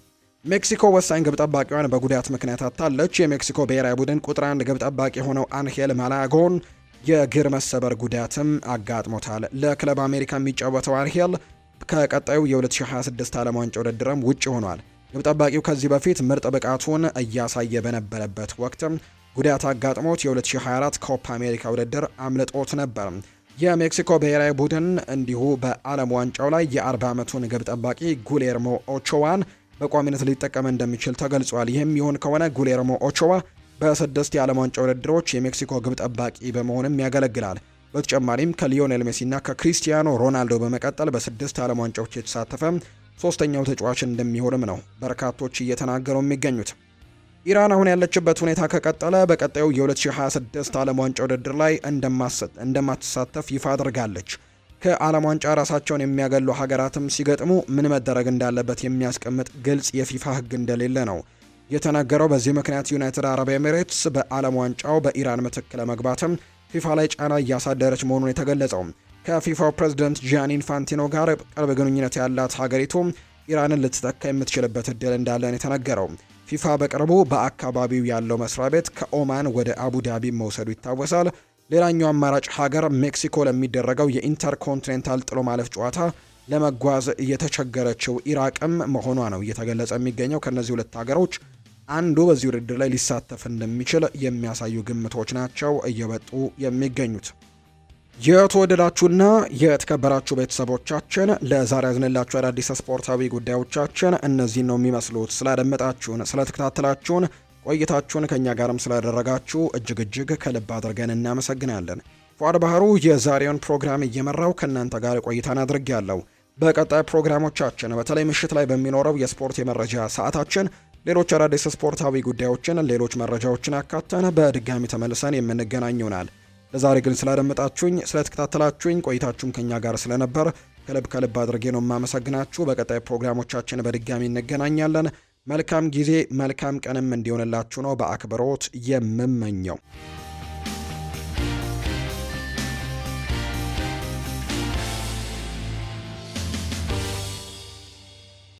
[SPEAKER 1] ሜክሲኮ ወሳኝ ግብ ጠባቂዋን በጉዳት ምክንያት አጥታለች። የሜክሲኮ ብሔራዊ ቡድን ቁጥር 1 ግብ ጠባቂ የሆነው አንሄል ማላጎን የእግር መሰበር ጉዳትም አጋጥሞታል። ለክለብ አሜሪካ የሚጫወተው አንሄል ከቀጣዩ የ2026 ዓለም ዋንጫ ውድድርም ውጭ ሆኗል። ግብ ጠባቂው ከዚህ በፊት ምርጥ ብቃቱን እያሳየ በነበረበት ወቅትም ጉዳት አጋጥሞት የ2024 ኮፓ አሜሪካ ውድድር አምልጦት ነበር። የሜክሲኮ ብሔራዊ ቡድን እንዲሁ በዓለም ዋንጫው ላይ የ40 ዓመቱን ግብ ጠባቂ ጉሌርሞ ኦቾዋን በቋሚነት ሊጠቀም እንደሚችል ተገልጿል። ይህም ይሆን ከሆነ ጉሌርሞ ኦቾዋ በ6 የዓለም ዋንጫ ውድድሮች የሜክሲኮ ግብ ጠባቂ በመሆንም ያገለግላል። በተጨማሪም ከሊዮኔል ሜሲና ከክሪስቲያኖ ሮናልዶ በመቀጠል በ6 የዓለም ዋንጫዎች የተሳተፈ ሶስተኛው ተጫዋች እንደሚሆንም ነው በርካቶች እየተናገሩ የሚገኙት። ኢራን አሁን ያለችበት ሁኔታ ከቀጠለ በቀጣዩ የ2026 ዓለም ዋንጫ ውድድር ላይ እንደማትሳተፍ ይፋ አድርጋለች። ከዓለም ዋንጫ ራሳቸውን የሚያገሉ ሀገራትም ሲገጥሙ ምን መደረግ እንዳለበት የሚያስቀምጥ ግልጽ የፊፋ ሕግ እንደሌለ ነው የተናገረው። በዚህ ምክንያት ዩናይትድ አረብ ኤሚሬትስ በዓለም ዋንጫው በኢራን ምትክ ለመግባትም ፊፋ ላይ ጫና እያሳደረች መሆኑን የተገለጸው ከፊፋው ፕሬዝዳንት ጂያኒ ኢንፋንቲኖ ጋር ቅርብ ግንኙነት ያላት ሀገሪቱ ኢራንን ልትተካ የምትችልበት እድል እንዳለን የተነገረው ፊፋ በቅርቡ በአካባቢው ያለው መስሪያ ቤት ከኦማን ወደ አቡዳቢ መውሰዱ ይታወሳል። ሌላኛው አማራጭ ሀገር ሜክሲኮ ለሚደረገው የኢንተርኮንቲኔንታል ጥሎ ማለፍ ጨዋታ ለመጓዝ እየተቸገረችው ኢራቅም መሆኗ ነው እየተገለጸ የሚገኘው። ከነዚህ ሁለት ሀገሮች አንዱ በዚህ ውድድር ላይ ሊሳተፍ እንደሚችል የሚያሳዩ ግምቶች ናቸው እየወጡ የሚገኙት። የተወደዳችሁና የተከበራችሁ ቤተሰቦቻችን ለዛሬ ያዝንላችሁ አዳዲስ ስፖርታዊ ጉዳዮቻችን እነዚህን ነው የሚመስሉት። ስላደመጣችሁን፣ ስለተከታተላችሁን ቆይታችሁን ከኛ ጋርም ስላደረጋችሁ እጅግ ከልብ አድርገን እናመሰግናለን። ፏድ ባህሩ የዛሬውን ፕሮግራም እየመራው ከእናንተ ጋር ቆይታን አድርጌያለሁ። በቀጣይ ፕሮግራሞቻችን በተለይ ምሽት ላይ በሚኖረው የስፖርት የመረጃ ሰዓታችን ሌሎች አዳዲስ ስፖርታዊ ጉዳዮችን፣ ሌሎች መረጃዎችን አካተን በድጋሚ ተመልሰን የምንገናኝ ይሆናል። ለዛሬ ግን ስላደመጣችሁኝ፣ ስለተከታተላችሁኝ ቆይታችሁም ከኛ ጋር ስለነበር ከልብ አድርጌ ነው የማመሰግናችሁ። በቀጣይ ፕሮግራሞቻችን በድጋሚ እንገናኛለን። መልካም ጊዜ መልካም ቀንም እንዲሆንላችሁ ነው በአክብሮት የምመኘው።